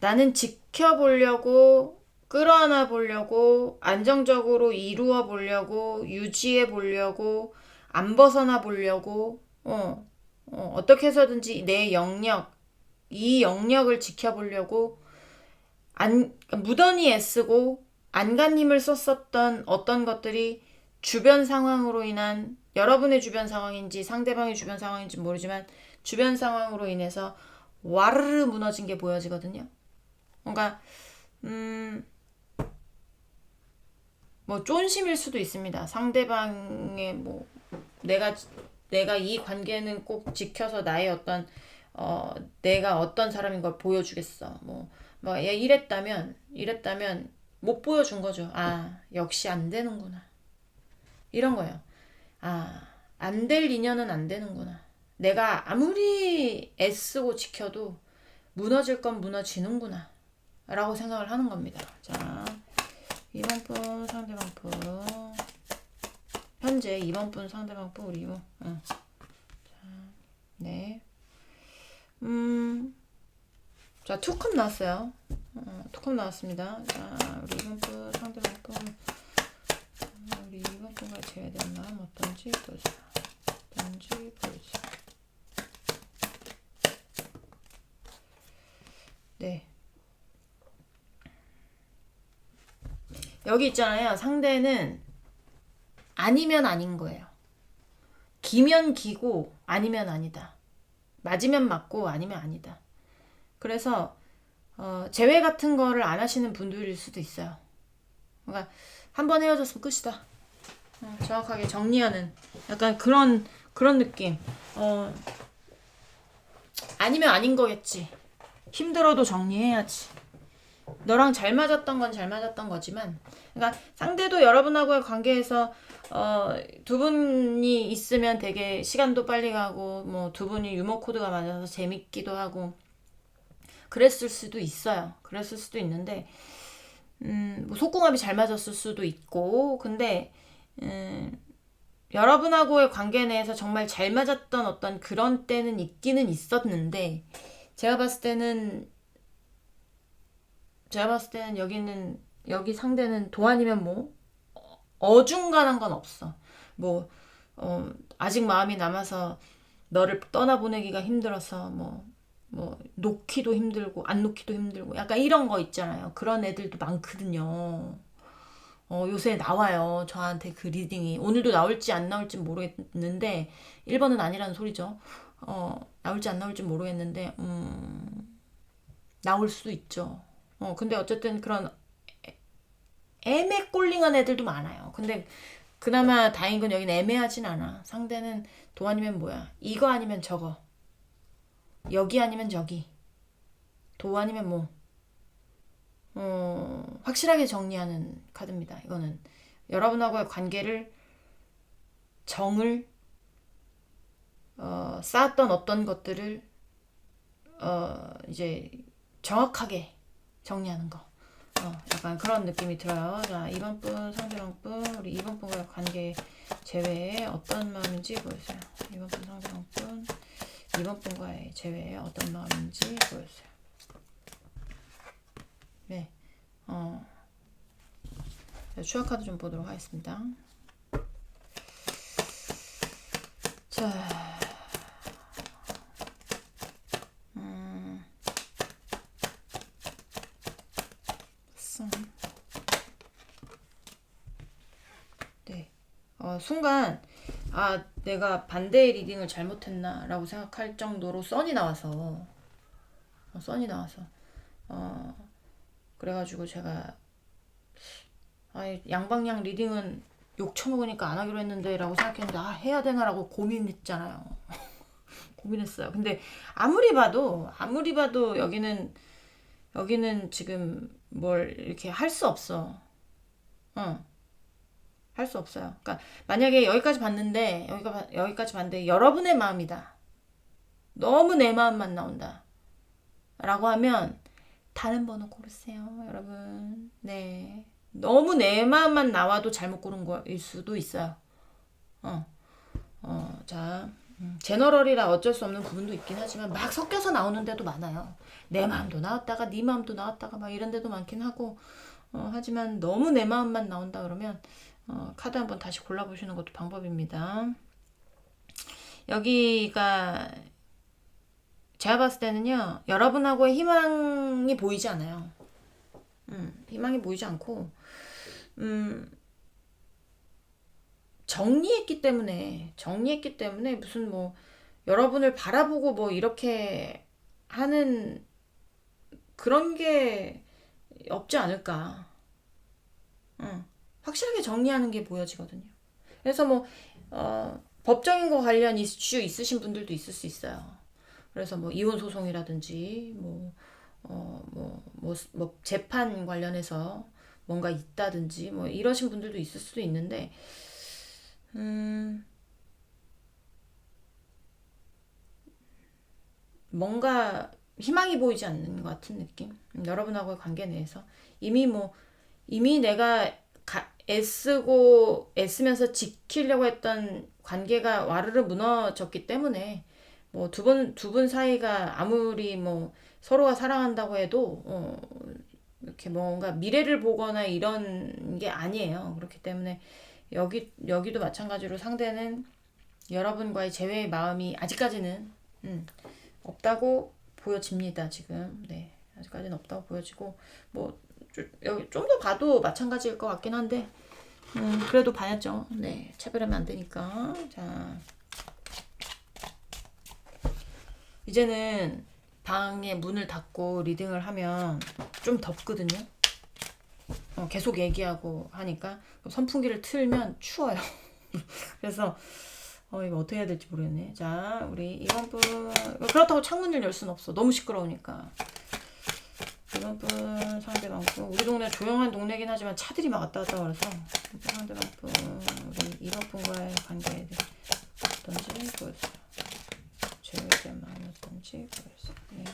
A: 나는 지켜보려고, 끌어안아 보려고, 안정적으로 이루어 보려고, 유지해 보려고, 안 벗어나 보려고, 어떻게 해서든지 내 영역, 이 영역을 지켜보려고, 무던히 애쓰고, 안간힘을 썼었던 어떤 것들이 주변 상황으로 인한 여러분의 주변 상황인지 상대방의 주변 상황인지 모르지만 주변 상황으로 인해서 와르르 무너진 게 보여지거든요. 그러니까 뭐 쫀심일 수도 있습니다. 상대방의 뭐 내가 이 관계는 꼭 지켜서 나의 어떤 내가 어떤 사람인 걸 보여주겠어. 얘 이랬다면 못 보여준 거죠. 역시 안 되는구나. 이런 거예요. 안 될 인연은 안 되는구나. 내가 아무리 애쓰고 지켜도 무너질 건 무너지는구나. 라고 생각을 하는 겁니다. 자, 2번 분 상대방 분. 현재 2번 분 상대방 분 우리 자, 네. 자, 투컵 나왔어요. 투컵 나왔습니다. 자, 우리 2번 분 상대방 분. 우리 2번 분과 제외된 마음 어떤지 보세요. 어떤지 보세요. 네. 여기 있잖아요. 상대는 아니면 아닌 거예요. 기면 기고 아니면 아니다. 맞으면 맞고 아니면 아니다. 그래서 재회 같은 거를 안 하시는 분들일 수도 있어요. 그러니까 한번 헤어졌으면 끝이다. 정확하게 정리하는 약간 그런 느낌. 아니면 아닌 거겠지. 힘들어도 정리해야지. 너랑 잘 맞았던 건 잘 맞았던 거지만, 그러니까 상대도 여러분하고의 관계에서 두 분이 있으면 되게 시간도 빨리 가고, 뭐 두 분이 유머 코드가 맞아서 재밌기도 하고, 그랬을 수도 있어요. 그랬을 수도 있는데, 뭐 속궁합이 잘 맞았을 수도 있고, 근데 여러분하고의 관계 내에서 정말 잘 맞았던 어떤 그런 때는 있기는 있었는데, 제가 봤을 때는 여기 상대는 도안이면 뭐 어중간한 건 없어. 뭐 아직 마음이 남아서 너를 떠나보내기가 힘들어서 뭐 놓기도 힘들고 안 놓기도 힘들고 약간 이런 거 있잖아요. 그런 애들도 많거든요. 요새 나와요. 저한테 그 리딩이. 오늘도 나올지 안 나올지 모르겠는데 1번은 아니라는 소리죠. 나올지 안 나올지 모르겠는데 나올 수도 있죠. 근데 어쨌든 그런 애매꼴링한 애들도 많아요. 근데 그나마 다행인 건 여기는 애매하진 않아. 상대는 도 아니면 뭐야. 이거 아니면 저거. 여기 아니면 저기. 도 아니면 뭐. 확실하게 정리하는 카드입니다. 이거는 여러분하고의 관계를 정을 쌓았던 어떤 것들을 이제 정확하게 정리하는 거. 약간 그런 느낌이 들어요. 자, 2번 분, 상대방 분, 우리 2번 분과의 관계 제외에 어떤 마음인지 보여주세요. 2번 분, 상대방 분, 2번 분과의 제외에 어떤 마음인지 보여주세요. 네. 추가 카드 좀 보도록 하겠습니다. 자. 네. 순간 내가 반대의 리딩을 잘못했나 라고 생각할 정도로 선이 나와서 그래가지고 제가 양방향 리딩은 욕 처먹으니까 안 하기로 했는데 라고 생각했는데 해야 되나라고 고민했잖아요. 고민했어요. 근데 아무리 봐도 여기는 지금 뭘 이렇게 할 수 없어. 할 수 없어요. 그러니까 만약에 여기까지 봤는데 여러분의 마음이다. 너무 내 마음만 나온다. 라고 하면 다른 번호 고르세요, 여러분. 네. 너무 내 마음만 나와도 잘못 고른 거일 수도 있어요. 자, 제너럴이라 어쩔 수 없는 부분도 있긴 하지만 막 섞여서 나오는 데도 많아요. 내 마음도 나왔다가 네 마음도 나왔다가 막 이런 데도 많긴 하고 하지만 너무 내 마음만 나온다 그러면 카드 한번 다시 골라보시는 것도 방법입니다. 여기가 제가 봤을 때는요, 여러분하고의 희망이 보이지 않아요. 희망이 보이지 않고 정리했기 때문에 무슨 뭐 여러분을 바라보고 뭐 이렇게 하는 그런 게 없지 않을까. 확실하게 정리하는 게 보여지거든요. 그래서 뭐 법적인 거 관련 이슈 있으신 분들도 있을 수 있어요. 그래서 뭐 이혼 소송이라든지 뭐 재판 관련해서 뭔가 있다든지 뭐 이러신 분들도 있을 수도 있는데 뭔가 희망이 보이지 않는 것 같은 느낌. 여러분하고의 관계 내에서 이미 내가 애쓰면서 지키려고 했던 관계가 와르르 무너졌기 때문에 뭐 두 분 사이가 아무리 뭐 서로가 사랑한다고 해도 이렇게 뭔가 미래를 보거나 이런 게 아니에요. 그렇기 때문에 여기도 마찬가지로 상대는 여러분과의 재회의 마음이 아직까지는 없다고 보여집니다. 지금 네, 아직까지는 없다고 보여지고 뭐 여기 좀 더 가도 마찬가지일 것 같긴 한데 그래도 봐야죠. 네, 차별하면 안 되니까. 자, 이제는 방에 문을 닫고 리딩을 하면 좀 덥거든요. 계속 얘기하고 하니까 선풍기를 틀면 추워요. 그래서 이거 어떻게 해야 될지 모르겠네. 자, 우리 이번 분 그렇다고 창문을 열 순 없어. 너무 시끄러우니까. 이번 분 상대방 분 우리 동네 조용한 동네긴 하지만 차들이 막 왔다 갔다 그래서 상대방 분 우리 이번 분과의 관계에 대해 어떤지 보여주세요. 제외에 대한 마음이 어떤지 보여주세요. 네.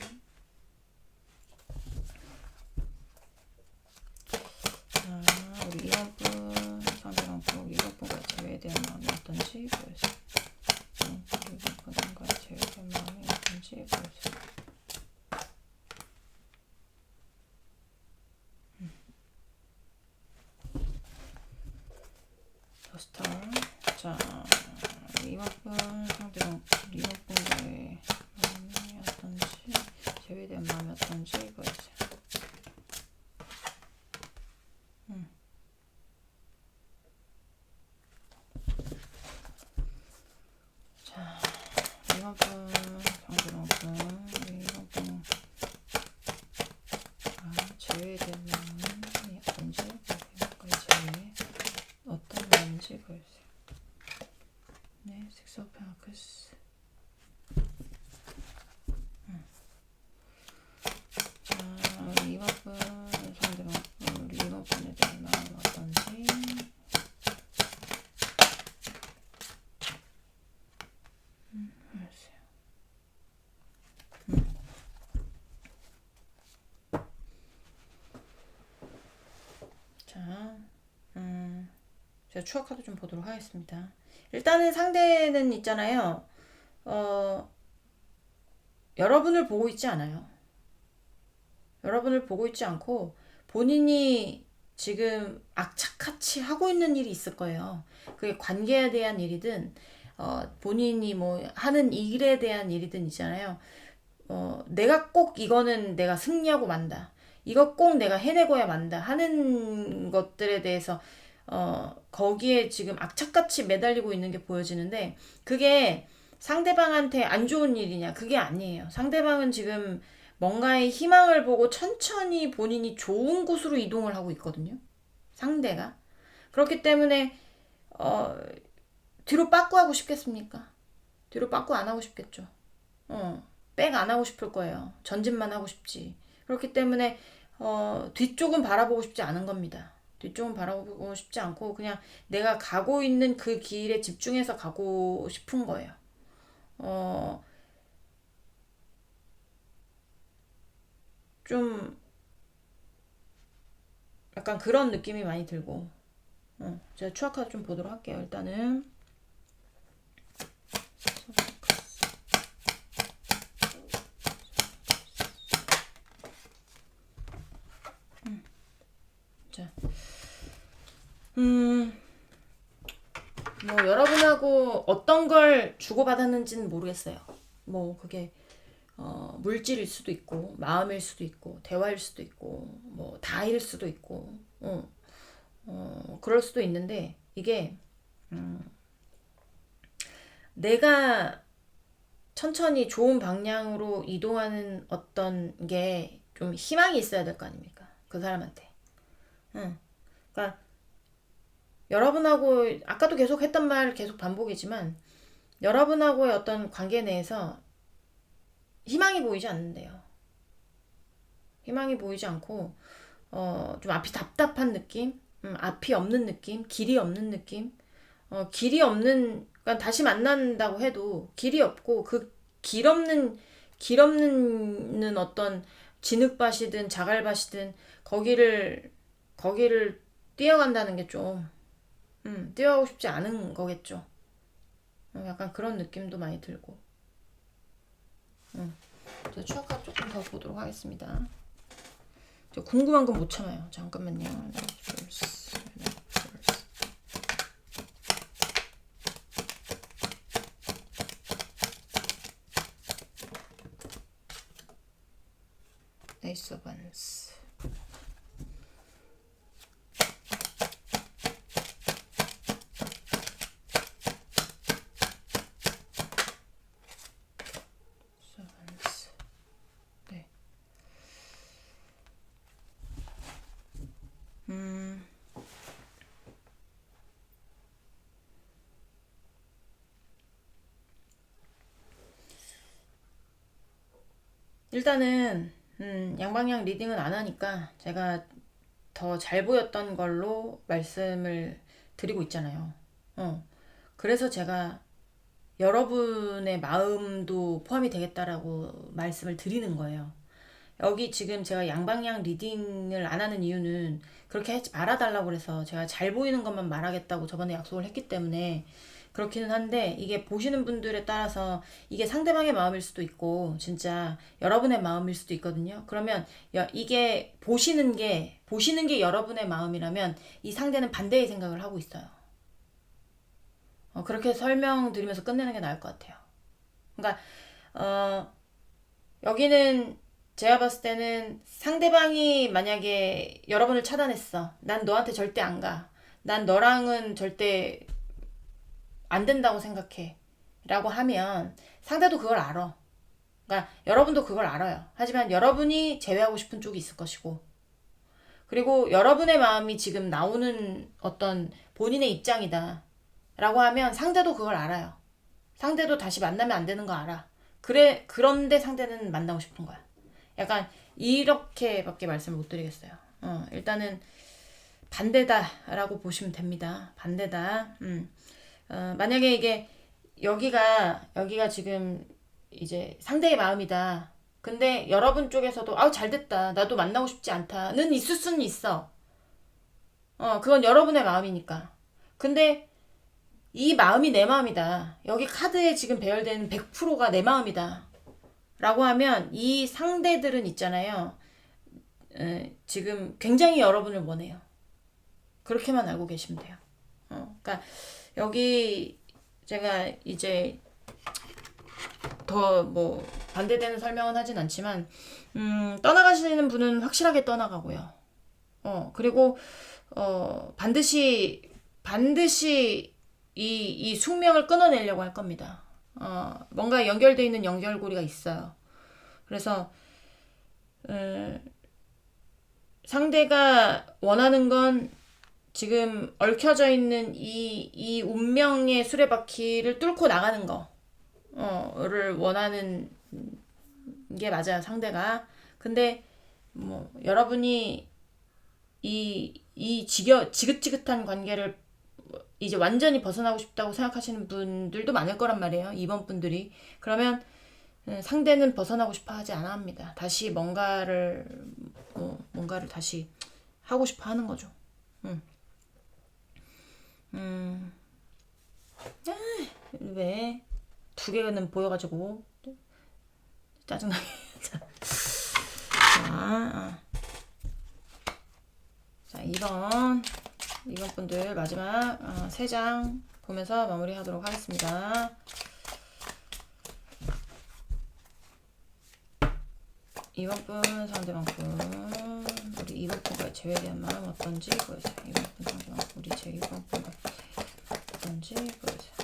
A: 자, 우리 이번 분 상대방 분 이번 분과의 제외에 대한 마음이 어떤지 보여주세요. 이번 분과의 제외에 대한 마음이 어떤지 보여주세요. 스타. 자, 이번 분 상대방 이번 분과의 마음이 어떤지 제외에 대한 마음이 어떤지 보여주세요. 자, 이번 분 상대방 분 이번 분 제외에 대한 마음이 어떤지 제외 어떤 마음인지 보여주세요. 네, 식스 오브 펜타클스. 자, 이번 분 상대방 우리 이번 분에 대한 마음 어떤지. 보여주세요. 자, 제가 추억 카드 좀 보도록 하겠습니다. 일단은 상대는 있잖아요. 여러분을 보고 있지 않아요. 여러분을 보고 있지 않고 본인이 지금 악착같이 하고 있는 일이 있을 거예요. 그게 관계에 대한 일이든 본인이 뭐 하는 일에 대한 일이든 있잖아요. 내가 꼭 이거는 내가 승리하고 만다. 이거 꼭 내가 해내고야 만다 하는 것들에 대해서 거기에 지금 악착같이 매달리고 있는 게 보여지는데 그게 상대방한테 안 좋은 일이냐? 그게 아니에요. 상대방은 지금 뭔가의 희망을 보고 천천히 본인이 좋은 곳으로 이동을 하고 있거든요. 상대가. 그렇기 때문에 뒤로 빠꾸 하고 싶겠습니까? 뒤로 빠꾸 안 하고 싶겠죠. 백 안 하고 싶을 거예요. 전진만 하고 싶지. 그렇기 때문에 뒤쪽은 바라보고 싶지 않은 겁니다. 뒤쪽은 바라보고 싶지 않고 그냥 내가 가고 있는 그 길에 집중해서 가고 싶은 거예요. 좀 약간 그런 느낌이 많이 들고 제가 추억 카드 좀 보도록 할게요. 일단은 자, 뭐 여러분하고 어떤 걸 주고받았는지는 모르겠어요. 뭐 그게 물질일 수도 있고 마음일 수도 있고 대화일 수도 있고 뭐 다일 수도 있고 그럴 수도 있는데 이게 내가 천천히 좋은 방향으로 이동하는 어떤 게 좀 희망이 있어야 될 거 아닙니까? 그 사람한테. 그러니까 여러분하고 아까도 계속 했던 말 계속 반복이지만 여러분하고의 어떤 관계 내에서 희망이 보이지 않는데요. 희망이 보이지 않고 좀 앞이 답답한 느낌, 앞이 없는 느낌, 길이 없는 느낌, 길이 없는 그러니까 다시 만난다고 해도 길이 없고 그 길 없는 길 없는 어떤 진흙밭이든 자갈밭이든 거기를 뛰어간다는 게 좀, 뛰어가고 싶지 않은 거겠죠. 약간 그런 느낌도 많이 들고. 그래서 추억값 조금 더 보도록 하겠습니다. 저 궁금한 건 못 참아요. 잠깐만요. 에이스 오브 원스. 네. 일단은 양방향 리딩은 안 하니까 제가 더 잘 보였던 걸로 말씀을 드리고 있잖아요. 그래서 제가 여러분의 마음도 포함이 되겠다라고 말씀을 드리는 거예요. 여기 지금 제가 양방향 리딩을 안 하는 이유는 그렇게 하지 말아달라고 그래서 제가 잘 보이는 것만 말하겠다고 저번에 약속을 했기 때문에 그렇기는 한데, 이게 보시는 분들에 따라서 이게 상대방의 마음일 수도 있고 진짜 여러분의 마음일 수도 있거든요. 그러면 이게 보시는 게 여러분의 마음이라면 이 상대는 반대의 생각을 하고 있어요. 그렇게 설명드리면서 끝내는 게 나을 것 같아요. 그러니까 여기는 제가 봤을 때는 상대방이 만약에 여러분을 차단했어. 난 너한테 절대 안 가. 난 너랑은 절대 안 된다고 생각해. 라고 하면 상대도 그걸 알아. 그러니까 여러분도 그걸 알아요. 하지만 여러분이 제외하고 싶은 쪽이 있을 것이고, 그리고 여러분의 마음이 지금 나오는 어떤 본인의 입장이다 라고 하면 상대도 그걸 알아요. 상대도 다시 만나면 안 되는 거 알아. 그런데 상대는 만나고 싶은 거야. 약간 이렇게밖에 말씀을 못 드리겠어요. 일단은 반대다라고 보시면 됩니다. 반대다. 만약에 이게 여기가 지금 이제 상대의 마음이다. 근데 여러분 쪽에서도 잘됐다. 나도 만나고 싶지 않다는 있을 수는 있어. 그건 여러분의 마음이니까. 근데 이 마음이 내 마음이다. 여기 카드에 지금 배열되는 100%가 내 마음이다. 라고 하면 이 상대들은 있잖아요. 지금 굉장히 여러분을 원해요. 그렇게만 알고 계시면 돼요. 그러니까 여기 제가 이제 더 뭐 반대되는 설명은 하진 않지만 떠나가시는 분은 확실하게 떠나가고요. 그리고 반드시 이 숙명을 끊어내려고 할 겁니다. 뭔가 연결되어 있는 연결고리가 있어요. 그래서 상대가 원하는 건 지금 얽혀져 있는 이 운명의 수레바퀴를 뚫고 나가는 거를 원하는 게 맞아요, 상대가. 근데 뭐 여러분이 이 지긋지긋한 관계를 이제 완전히 벗어나고 싶다고 생각하시는 분들도 많을 거란 말이에요. 이번 분들이. 그러면 상대는 벗어나고 싶어 하지 않아 합니다. 다시 뭔가를 다시 하고 싶어 하는 거죠. 왜? 두 개는 보여가지고 짜증나게. 자, 2번 분들 마지막 3장 보면서 마무리하도록 하겠습니다. 2번 분 상대방 분, 우리 2번 분과 제외된 마음 어떤지 보여주세요. 2번 분 상대방 우리 2번 분과 어떤지 보여주세요.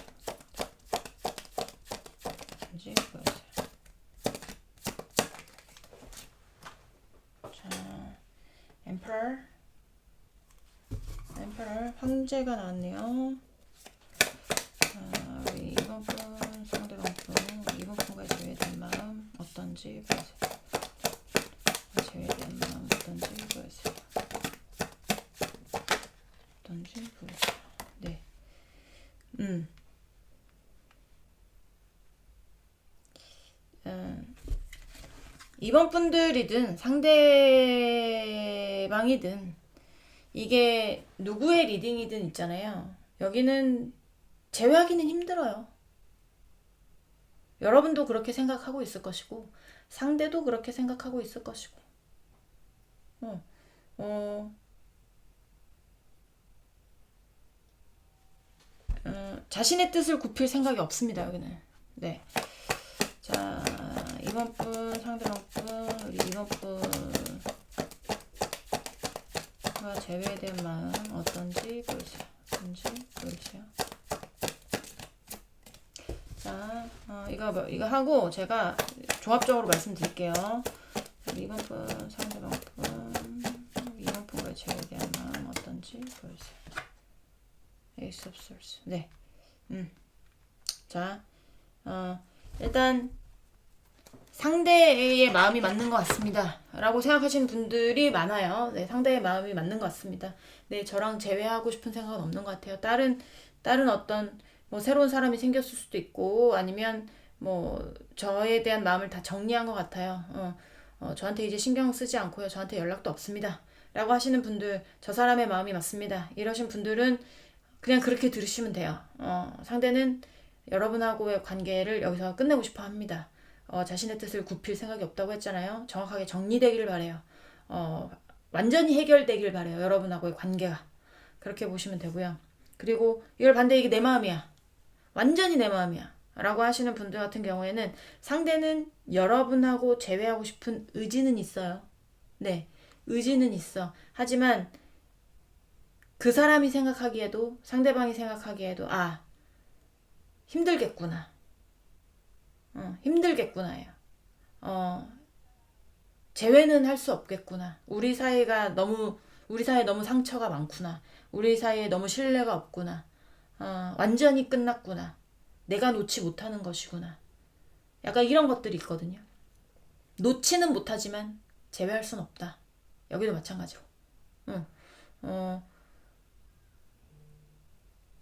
A: 자, 엠퍼러 황제가 나왔네요. 우리 2번 분 상대방 분, 2번 분과 제외된 마음 어떤지 보여주세요. 제외된 마음 어떤지 보여주세요. 네. 이번 분들이든 상대방이든 이게 누구의 리딩이든 있잖아요. 여기는 제외하기는 힘들어요. 여러분도 그렇게 생각하고 있을 것이고 상대도 그렇게 생각하고 있을 것이고 어, 어, 자신의 뜻을 굽힐 생각이 없습니다. 여기는. 네. 자, 이번 분 상대방 분 우리 이번 분과 제외된 마음 어떤지 보여주세요. 어떤지 보여주세요. 자, 이거 하고 제가 종합적으로 말씀드릴게요. 이번 분 상대방 분 이번 분과 제외된 마음 어떤지 보여주세요. Ace of Swords. 네. 자, 일단 상대의 마음이 맞는 것 같습니다. 라고 생각하시는 분들이 많아요. 네, 상대의 마음이 맞는 것 같습니다. 네, 저랑 재회하고 싶은 생각은 없는 것 같아요. 다른 어떤 뭐 새로운 사람이 생겼을 수도 있고 아니면 뭐 저에 대한 마음을 다 정리한 것 같아요. 저한테 이제 신경 쓰지 않고요. 저한테 연락도 없습니다. 라고 하시는 분들, 저 사람의 마음이 맞습니다. 이러신 분들은 그냥 그렇게 들으시면 돼요. 상대는 여러분하고의 관계를 여기서 끝내고 싶어 합니다. 자신의 뜻을 굽힐 생각이 없다고 했잖아요. 정확하게 정리되기를 바래요. 완전히 해결되길 바래요. 여러분하고의 관계가. 그렇게 보시면 되고요. 그리고 이걸 반대 이게 내 마음이야. 완전히 내 마음이야. 라고 하시는 분들 같은 경우에는 상대는 여러분하고 재회하고 싶은 의지는 있어요. 네. 의지는 있어. 하지만 그 사람이 생각하기에도 상대방이 생각하기에도 힘들겠구나. 힘들겠구나예요. 재회는 할 수 없겠구나. 우리 사이에 너무 상처가 많구나. 우리 사이에 너무 신뢰가 없구나. 완전히 끝났구나. 내가 놓지 못하는 것이구나. 약간 이런 것들이 있거든요. 놓지는 못하지만 재회할 순 없다. 여기도 마찬가지고.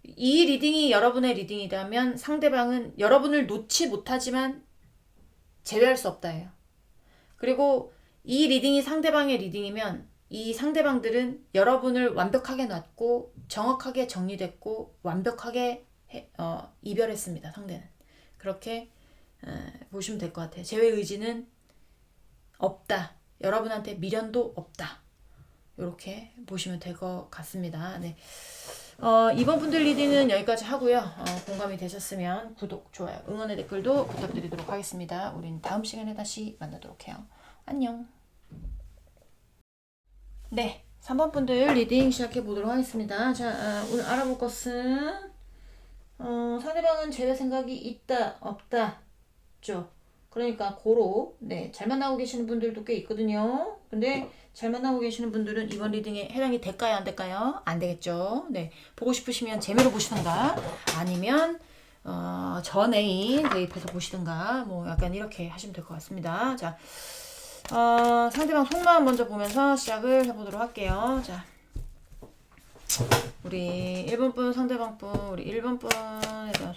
A: 이 리딩이 여러분의 리딩이라면 상대방은 여러분을 놓지 못하지만 제외할 수 없다예요. 그리고 이 리딩이 상대방의 리딩이면 이 상대방들은 여러분을 완벽하게 놨고 정확하게 정리됐고 완벽하게 이별했습니다. 상대는. 그렇게 보시면 될 것 같아요. 제외 의지는 없다. 여러분한테 미련도 없다. 이렇게 보시면 될 것 같습니다. 네. 이번 분들 리딩은 여기까지 하고요. 공감이 되셨으면 구독, 좋아요, 응원의 댓글도 부탁드리도록 하겠습니다. 우린 다음 시간에 다시 만나도록 해요. 안녕. 네, 3번 분들 리딩 시작해 보도록 하겠습니다. 자, 오늘 알아볼 것은 상대방은 제외 생각이 있다, 없다, 죠. 그러니까 고로 잘 만나고 계시는 분들도 꽤 있거든요. 근데 잘 만나고 계시는 분들은 이번 리딩에 해당이 될까요? 안 될까요? 안 되겠죠. 네, 보고 싶으시면 재미로 보시던가 아니면 전 애인 대입해서 보시든가 뭐 약간 이렇게 하시면 될 것 같습니다. 자, 상대방 속마음 먼저 보면서 시작을 해보도록 할게요. 자, 우리 1번 분 상대방 분 우리 1번 분에 대한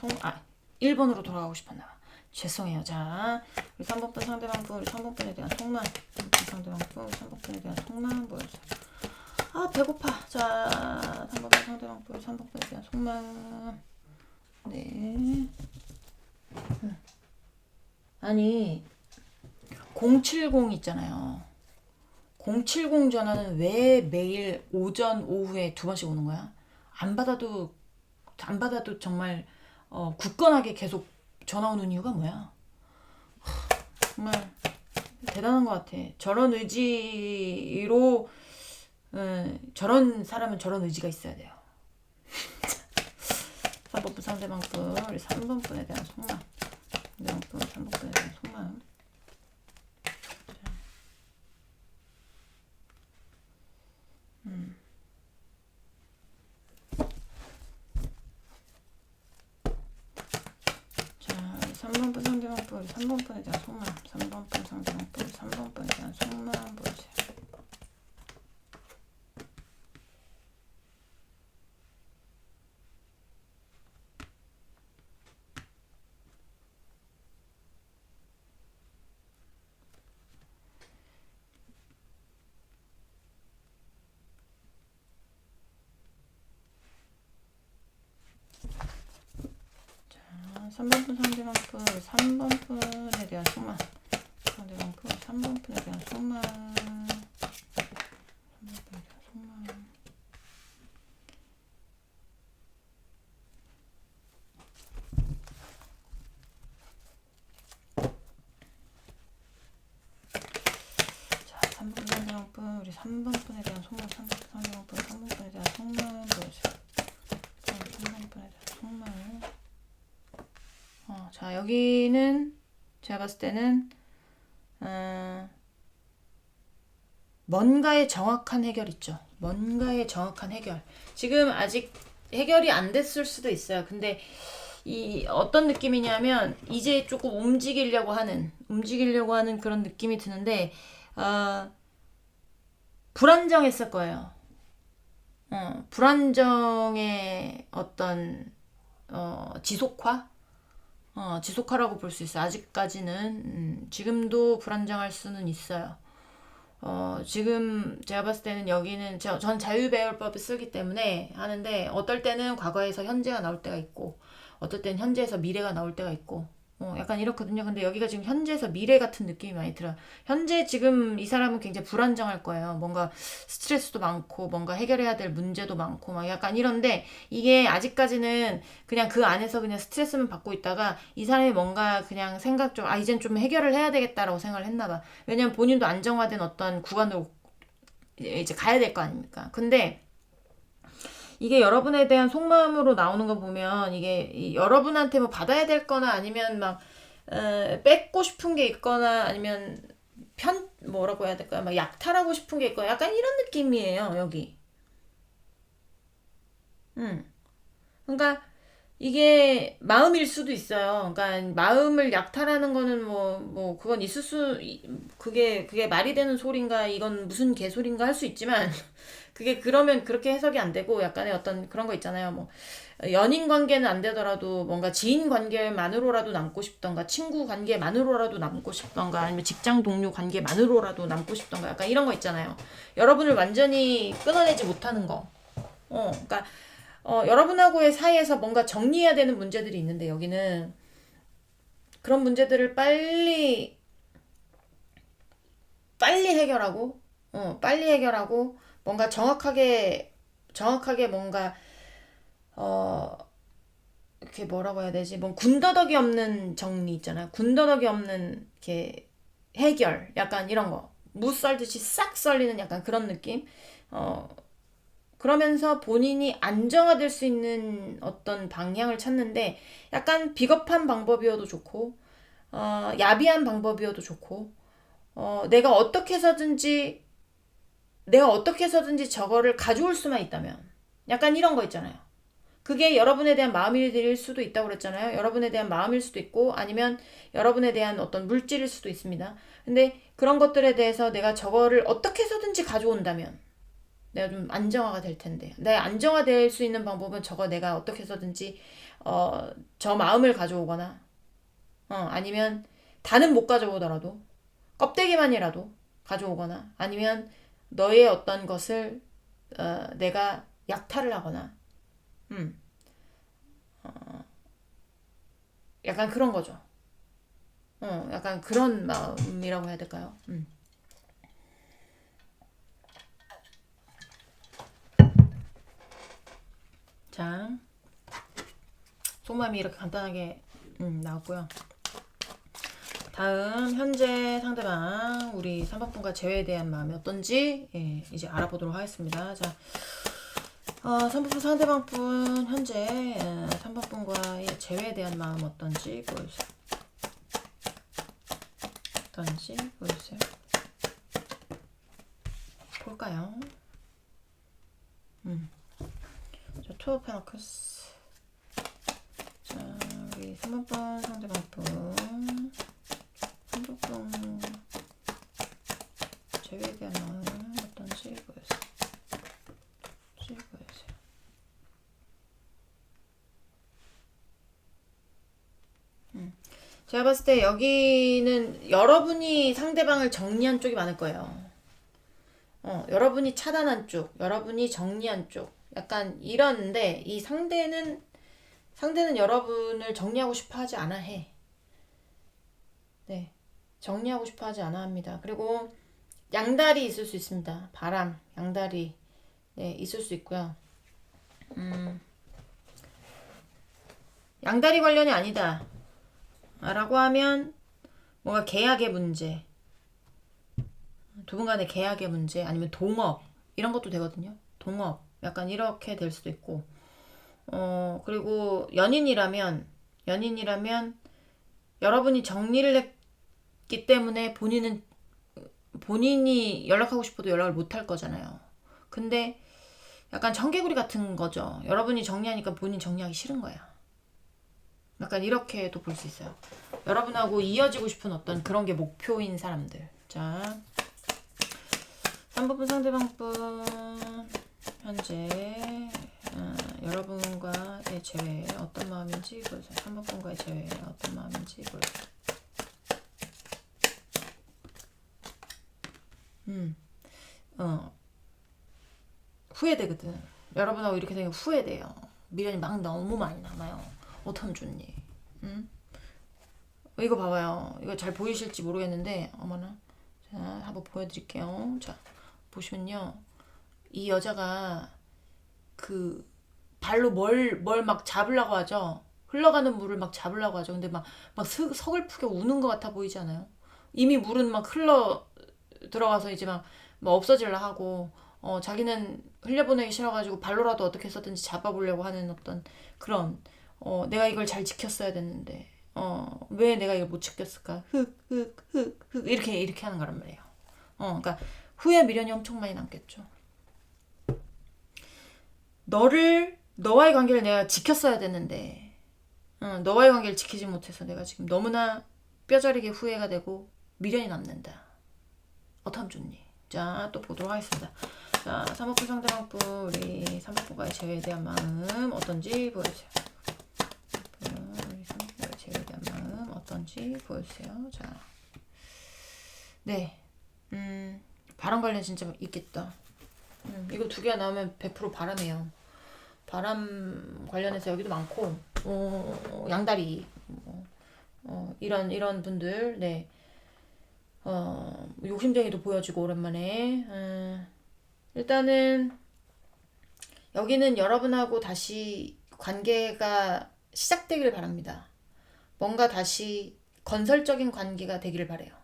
A: 1번으로 돌아가고 싶었나 봐. 죄송해요. 자, 우리 3번 분 상대방 분 우리 3번 분에 대한 속마음 상대방 분 우리 3번 분에 대한 속마음 보여주세요. 배고파. 자, 3번 분 상대방 분 우리 3번 분에 대한 속마음. 네. 아니 070 있잖아요. 070 전화는 왜 매일 오전 오후에 2번씩 오는 거야? 안 받아도 정말 굳건하게 계속 전화 오는 이유가 뭐야? 정말 대단한 것 같아. 저런 의지로 저런 사람은 저런 의지가 있어야 돼요. 3번 분 상대방 분 우리 3번 분에 대한 속마음. 상대방 분 3번 분에 대한 속마음. 자, 3번 분 상대방 분 우리 3번 분에 대한 속마음. 3번 분 상대방 분 3번 분에 대한 속마음 보여주세요. 3번분 상대방분 3번분에 대한 속마. 상대방분 3번분에 대한 속마. 3번분에 대한 속마. 자, 3번 상대방분 우리 3번분에 대한 속마. 3번분 상대방분 3번분에 대한 속마 보여주세요. 3번분에 대한 속마. 자, 여기는 제가 봤을 때는 뭔가의 정확한 해결 있죠. 뭔가의 정확한 해결. 지금 아직 해결이 안 됐을 수도 있어요. 근데 이 어떤 느낌이냐면 이제 조금 움직이려고 하는 그런 느낌이 드는데 불안정했을 거예요. 불안정의 어떤 지속화? 지속하라고 볼 수 있어요. 아직까지는 지금도 불안정할 수는 있어요. 지금 제가 봤을 때는 여기는 전 자유배열법을 쓰기 때문에 하는데 어떨 때는 과거에서 현재가 나올 때가 있고 어떨 때는 현재에서 미래가 나올 때가 있고 약간 이렇거든요. 근데 여기가 지금 현재에서 미래 같은 느낌이 많이 들어요. 현재 지금 이 사람은 굉장히 불안정할 거예요. 뭔가 스트레스도 많고 뭔가 해결해야 될 문제도 많고 막 약간 이런데 이게 아직까지는 그냥 그 안에서 그냥 스트레스만 받고 있다가 이 사람이 뭔가 그냥 생각 좀 이젠 좀 해결을 해야 되겠다라고 생각을 했나 봐. 왜냐면 본인도 안정화된 어떤 구간으로 이제 가야 될 거 아닙니까? 근데 이게 여러분에 대한 속마음으로 나오는 거 보면 이게 여러분한테 뭐 받아야 될 거나 아니면 막 뺏고 싶은 게 있거나 아니면 뭐라고 해야 될까요? 막 약탈하고 싶은 게 있거나 약간 이런 느낌이에요, 여기. 그러니까 이게 마음일 수도 있어요. 그러니까 마음을 약탈하는 거는 그건 그게 말이 되는 소린가 이건 무슨 개소린가 할 수 있지만 그게 그러면 그렇게 해석이 안 되고 약간의 어떤 그런 거 있잖아요. 뭐 연인 관계는 안 되더라도 뭔가 지인 관계만으로라도 남고 싶던가 친구 관계만으로라도 남고 싶던가 아니면 직장 동료 관계만으로라도 남고 싶던가 약간 이런 거 있잖아요. 여러분을 완전히 끊어내지 못하는 거. 그러니까 여러분하고의 사이에서 뭔가 정리해야 되는 문제들이 있는데 여기는 그런 문제들을 빨리 해결하고 뭔가 정확하게 뭔가 이렇게 뭐라고 해야 되지? 뭐 군더더기 없는 정리 있잖아요. 군더더기 없는 이렇게 해결 약간 이런 거. 무 썰듯이 싹 썰리는 약간 그런 느낌. 그러면서 본인이 안정화될 수 있는 어떤 방향을 찾는데 약간 비겁한 방법이어도 좋고 야비한 방법이어도 좋고 내가 어떻게 해서든지 저거를 가져올 수만 있다면 약간 이런 거 있잖아요. 그게 여러분에 대한 마음일 수도 있다고 그랬잖아요. 여러분에 대한 마음일 수도 있고 아니면 여러분에 대한 어떤 물질일 수도 있습니다. 근데 그런 것들에 대해서 내가 저거를 어떻게 해서든지 가져온다면 내가 좀 안정화가 될 텐데. 내가 안정화될 수 있는 방법은 저거 내가 어떻게 해서든지 저 마음을 가져오거나 아니면 다는 못 가져오더라도 껍데기만이라도 가져오거나 아니면 너의 어떤 것을 내가 약탈을 하거나 약간 그런 거죠. 약간 그런 마음이라고 해야 될까요? 자, 속마음이 이렇게 간단하게 나왔고요. 다음 현재 상대방 우리 3번분과 재회에 대한 마음이 어떤지 이제 알아보도록 하겠습니다. 자, 3번분 상대방분 현재 3번분과의 재회에 대한 마음 어떤지 보여주세요. 볼까요? 자, 투어 페너클스. 자, 우리 3번분 상대방분 3번분 재회에 대한 마음 어떤지 보여주세요. 제가 봤을 때 여기는 여러분이 상대방을 정리한 쪽이 많을 거예요. 여러분이 차단한 쪽, 여러분이 정리한 쪽, 약간 이런데 이 상대는 상대는 여러분을 정리하고 싶어 하지 않아 해. 네. 정리하고 싶어 하지 않아 합니다. 그리고 양다리 있을 수 있습니다. 바람, 양다리. 네, 있을 수 있고요. 양다리 관련이 아니다. 라고 하면 뭔가 계약의 문제, 두 분 간의 계약의 문제, 아니면 동업 이런 것도 되거든요. 동업 약간 이렇게 될 수도 있고, 그리고 연인이라면 여러분이 정리를 했기 때문에 본인이 연락하고 싶어도 연락을 못 할 거잖아요. 근데 약간 청개구리 같은 거죠. 여러분이 정리하니까 본인 정리하기 싫은 거야. 약간 이렇게도 볼 수 있어요. 여러분하고 이어지고 싶은 어떤 그런 게 목표인 사람들. 자, 3번분 상대방분 현재 여러분과의 재회에 어떤 마음인지 보여주세요. 3번분과의 재회에 어떤 마음인지 보여주세요. 후회되거든. 여러분하고 이렇게 되면 후회돼요. 미련이 막 너무 많이 남아요. 어떡하면 좋니? 응? 이거 봐봐요. 이거 잘 보이실지 모르겠는데, 어머나. 자, 한번 보여드릴게요. 자, 보시면요. 이 여자가 그 발로 뭘 막 잡으려고 하죠. 흘러가는 물을 막 잡으려고 하죠. 근데 막 서글프게 우는 것 같아 보이지 않아요? 이미 물은 막 흘러 들어가서 이제 막 없어질라 하고, 자기는 흘려보내기 싫어가지고 발로라도 어떻게 해서든지 잡아보려고 하는 어떤 그런, 내가 이걸 잘 지켰어야 됐는데, 왜 내가 이걸 못 지켰을까? 이렇게 하는 거란 말이에요. 그러니까 후회 미련이 엄청 많이 남겠죠. 너와의 관계를 내가 지켰어야 됐는데, 너와의 관계를 지키지 못해서 내가 지금 너무나 뼈저리게 후회가 되고 미련이 남는다. 어떡하면 좋니? 자, 또 보도록 하겠습니다. 자, 3번분 상대방분, 우리 3번분과의 재회에 대한 마음 어떤지 보여주세요. 우리 3번분과의 재회에 대한 마음 어떤지 보여주세요. 자, 네, 바람 관련 진짜 있겠다. 이거 두 개가 나오면 100% 바람이에요. 바람 관련해서 여기도 많고, 양다리, 이런 분들, 네. 욕심쟁이도 보여주고 오랜만에. 일단은 여기는 여러분하고 다시 관계가 시작되길 바랍니다. 뭔가 다시 건설적인 관계가 되기를 바래요.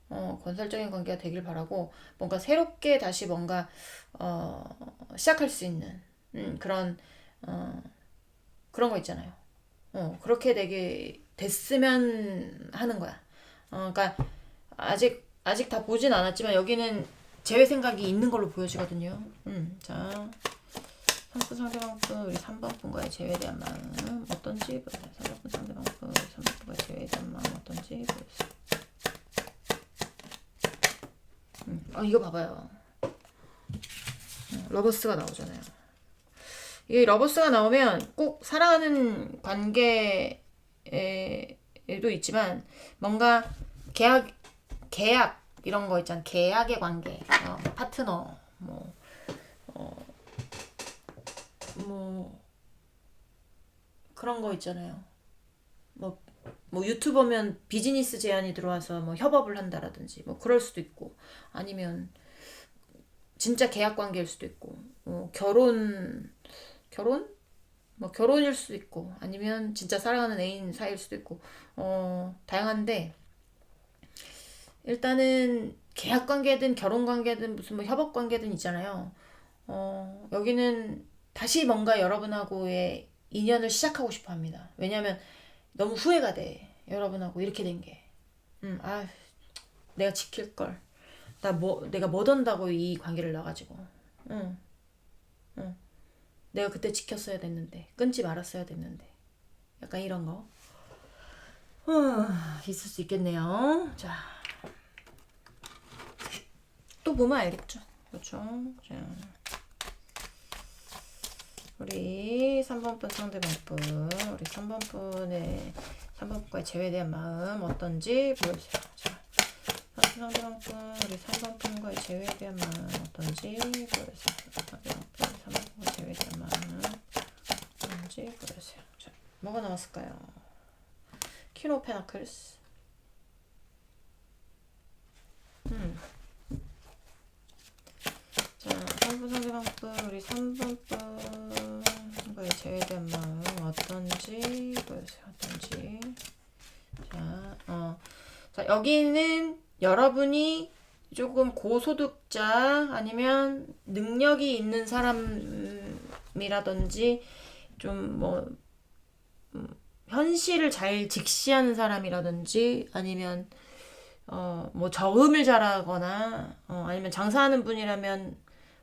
A: 건설적인 관계가 되길 바라고, 뭔가 새롭게 다시 뭔가 시작할 수 있는 그런 그런 거 있잖아요. 그렇게 되게 됐으면 하는 거야. 그러니까 아직 다 보진 않았지만 여기는 재회 생각이 있는 걸로 보여지거든요. 자, 3번 상대방분, 우리 3번분과의 재회에 대한 마음 어떤지 보세요. 3번분 상대방분, 우리 3번분과의 재회에 대한 마음 어떤지 보세요. 이거 봐봐요. 러버스가 나오잖아요. 이 러버스가 나오면 꼭 사랑하는 관계에도 있지만 뭔가 계약 이런 거 있잖아. 계약의 관계, 파트너, 그런 거 있잖아요. 유튜버면 비즈니스 제안이 들어와서 협업을 한다라든지 그럴 수도 있고, 아니면 진짜 계약 관계일 수도 있고, 결혼일 수도 있고, 아니면 진짜 사랑하는 애인 사이일 수도 있고, 다양한데, 일단은 계약 관계든 결혼 관계든 무슨 협업 관계든 있잖아요. 여기는 다시 뭔가 여러분하고의 인연을 시작하고 싶어 합니다. 왜냐면 너무 후회가 돼. 여러분하고 이렇게 된 게. 내가 지킬 걸. 내가 못 온다고 이 관계를 놔가지고. 내가 그때 지켰어야 됐는데. 끊지 말았어야 됐는데. 약간 이런 거. 있을 수 있겠네요. 자. 또 보면 알겠죠. 그렇죠. 자. 우리 3번분 상대방분, 우리 3번분과의 재회에 대한 마음 어떤지 보여주세요. 자, 상대방분, 우리 3번분과의 재회에 대한 마음 어떤지 보여주세요. 상대방분, 3번분과의 재회에 대한 마음 어떤지 보여주세요. 자, 뭐가 나왔을까요? 퀸 오브 페나클스. 자, 3분 상대방분, 우리 3번분과의 제외된 마음 어떤지 보여주세요. 어떤지. 자, 여기는 여러분이 조금 고소득자 아니면 능력이 있는 사람이라든지 좀 뭐 현실을 잘 직시하는 사람이라든지 아니면 뭐 저음을 잘하거나 아니면 장사하는 분이라면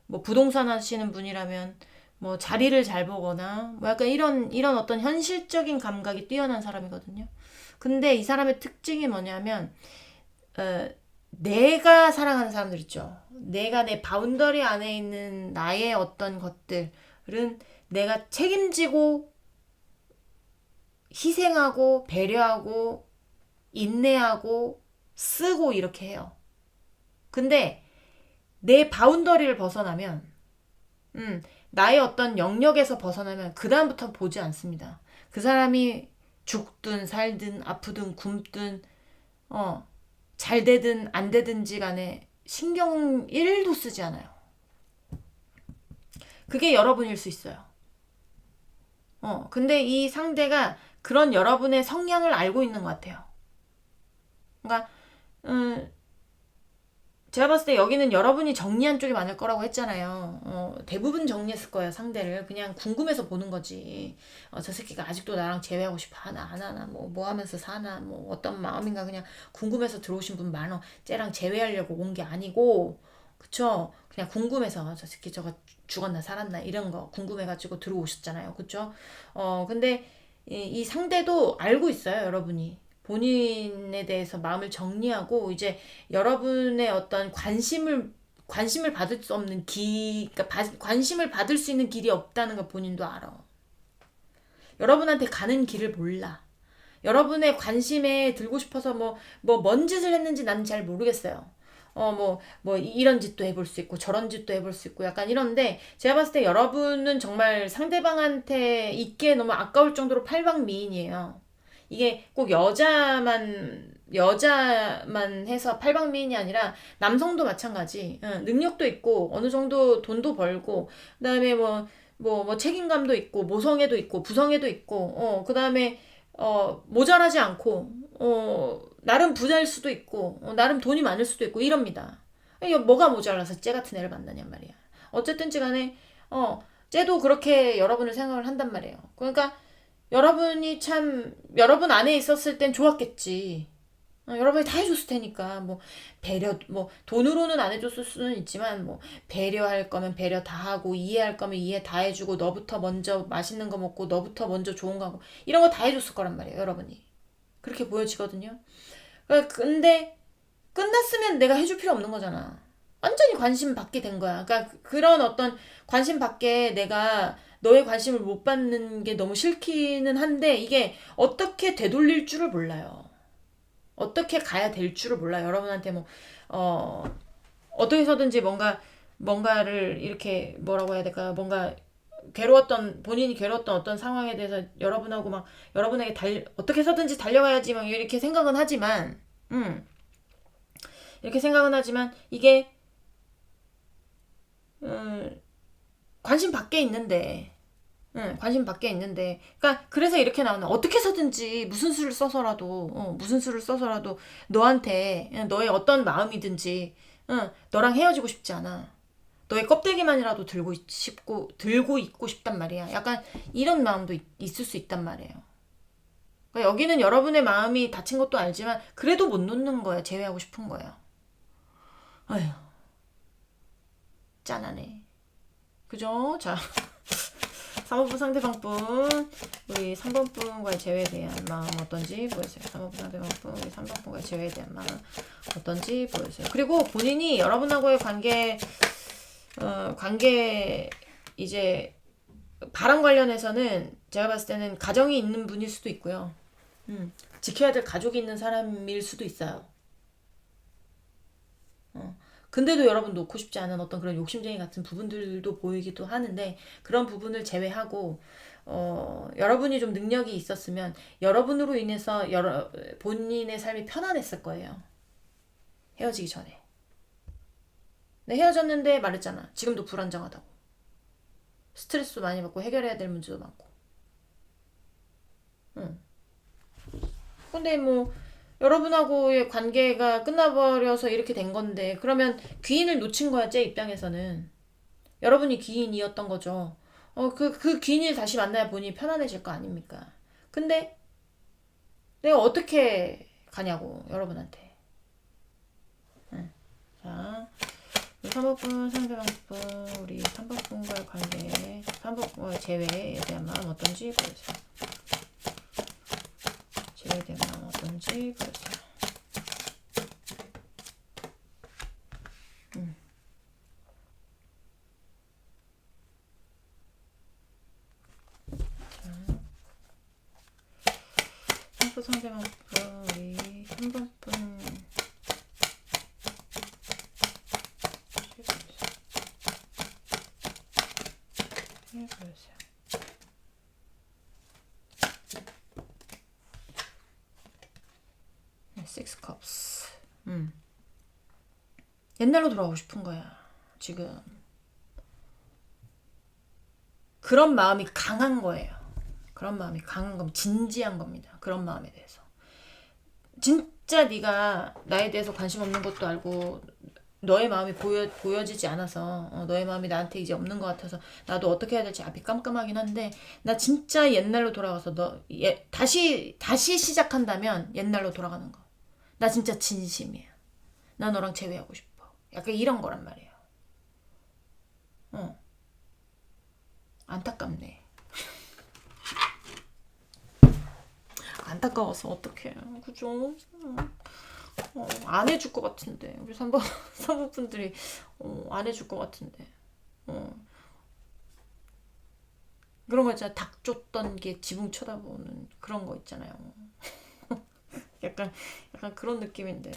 A: 뭐 부동산 하시는 분이라면 뭐 자리를 잘 보거나 뭐 약간 이런 어떤 현실적인 감각이 뛰어난 사람이거든요. 근데 이 사람의 특징이 뭐냐면 내가 사랑하는 사람들 있죠. 내가 내 바운더리 안에 있는 나의 어떤 것들은 내가 책임지고 희생하고 배려하고 인내하고 쓰고 이렇게 해요. 근데 내 바운더리를 벗어나면 나의 어떤 영역에서 벗어나면 그 다음부터 보지 않습니다. 그 사람이 죽든 살든 아프든 굶든 잘 되든 안 되든지 간에 신경 1도 쓰지 않아요. 그게 여러분일 수 있어요. 근데 이 상대가 그런 여러분의 성향을 알고 있는 것 같아요. 그러니까 제가 봤을 때 여기는 여러분이 정리한 쪽이 많을 거라고 했잖아요. 대부분 정리했을 거예요, 상대를. 그냥 궁금해서 보는 거지. 저 새끼가 아직도 나랑 재회하고 싶어 하나, 안 하나, 뭐 하면서 사나, 뭐 어떤 마음인가 그냥 궁금해서 들어오신 분 많어. 쟤랑 재회하려고 온 게 아니고, 그쵸? 그냥 궁금해서 저 새끼 저거 죽었나 살았나 이런 거 궁금해가지고 들어오셨잖아요. 그쵸? 근데 이 상대도 알고 있어요, 여러분이. 본인에 대해서 마음을 정리하고 이제 여러분의 어떤 관심을 받을 수 없는 그러니까 관심을 받을 수 있는 길이 없다는 걸 본인도 알아. 여러분한테 가는 길을 몰라. 여러분의 관심에 들고 싶어서 뭔 짓을 했는지 나는 잘 모르겠어요. 이런 짓도 해볼 수 있고, 저런 짓도 해볼 수 있고, 약간 이런데, 제가 봤을 때 여러분은 정말 상대방한테 있기에 너무 아까울 정도로 팔방미인이에요. 이게 꼭 여자만 해서 팔방미인이 아니라 남성도 마찬가지. 능력도 있고 어느 정도 돈도 벌고 그다음에 뭐 책임감도 있고 모성애도 있고 부성애도 있고 그다음에 모자라지 않고 나름 부자일 수도 있고 나름 돈이 많을 수도 있고 이럽니다. 이게 뭐가 모자라서 쟤 같은 애를 만나냔 말이야. 어쨌든지 간에 쟤도 그렇게 여러분을 생각을 한단 말이에요. 그러니까 여러분이 참 여러분 안에 있었을 땐 좋았겠지. 여러분이 다 해줬을 테니까 뭐 돈으로는 안 해줬을 수는 있지만 뭐 배려할 거면 배려 다 하고 이해할 거면 이해 다 해주고 너부터 먼저 맛있는 거 먹고 너부터 먼저 좋은 거 하고 이런 거 다 해줬을 거란 말이에요, 여러분이. 그렇게 보여지거든요. 근데 끝났으면 내가 해줄 필요 없는 거잖아. 완전히 관심 받게 된 거야. 그러니까 그런 어떤 관심 받게 내가 너의 관심을 못 받는 게 너무 싫기는 한데 이게 어떻게 되돌릴 줄을 몰라요. 어떻게 가야 될 줄을 몰라요. 여러분한테 어떻게 해서든지 뭔가를 이렇게 뭐라고 해야 될까? 뭔가 본인이 괴로웠던 어떤 상황에 대해서 여러분하고 여러분에게 어떻게 해서든지 달려가야지 이렇게 생각은 하지만, 이렇게 생각은 하지만 이게 관심 밖에 있는데, 관심 밖에 있는데, 그러니까 그래서 이렇게 나오는 어떻게 해서든지 무슨 수를 써서라도 너한테 너의 어떤 마음이든지 너랑 헤어지고 싶지 않아. 너의 껍데기만이라도 들고 있고 싶단 말이야. 약간 이런 마음도 있을 수 있단 말이에요. 그러니까 여기는 여러분의 마음이 다친 것도 알지만 그래도 못 놓는 거야. 제외하고 싶은 거야. 아휴, 짠하네. 그죠? 자, 3번분 상대방분, 우리 3번분과의 재회에 대한 마음 어떤지 보여주세요. 3번분 상대방분, 우리 3번분과의 재회에 대한 마음 어떤지 보여주세요. 그리고 본인이 여러분하고의 관계 이제 바람 관련해서는 제가 봤을 때는 가정이 있는 분일 수도 있고요. 지켜야 될 가족이 있는 사람일 수도 있어요. 근데도 여러분 놓고 싶지 않은 어떤 그런 욕심쟁이 같은 부분들도 보이기도 하는데 그런 부분을 제외하고 여러분이 좀 능력이 있었으면 여러분으로 인해서 본인의 삶이 편안했을 거예요. 헤어지기 전에. 근데 헤어졌는데 말했잖아. 지금도 불안정하다고. 스트레스도 많이 받고 해결해야 될 문제도 많고. 응. 근데 뭐 여러분하고의 관계가 끝나버려서 이렇게 된 건데 그러면 귀인을 놓친 거야, 제 입장에서는. 여러분이 귀인이었던 거죠. 그 귀인을 다시 만나야 본인이 편안해질 거 아닙니까? 근데 내가 어떻게 가냐고, 여러분한테. 응. 자, 우리 3번분 상대방분, 우리 3번분과의 관계, 3번분과의 재회에 대한 마음 어떤지 보여주세요. 재회에 대한 마음 어떤지 보여주세요. 상대방분, 우리 3번분 해보세요. Six Cups. 옛날로 돌아가고 싶은 거야, 지금. 그런 마음이 강한 거예요. 그런 마음이 강한 겁니다. 진지한 겁니다. 그런 마음에 대해서. 진짜 네가 나에 대해서 관심 없는 것도 알고 너의 마음이 보여지지 않아서 너의 마음이 나한테 이제 없는 것 같아서 나도 어떻게 해야 될지 앞이 깜깜하긴 한데 나 진짜 옛날로 돌아가서 다시 시작한다면 옛날로 돌아가는 거. 나 진짜 진심이야. 나 너랑 재회하고 싶어. 약간 이런 거란 말이에요. 안타깝네. 안타까워서 어떡해. 그죠? 안 해줄 것 같은데. 우리 3번 분들이 안 해줄 것 같은데. 그런 거 있잖아. 닭 쫓던 게 지붕 쳐다보는 그런 거 있잖아요. 약간 그런 느낌인데.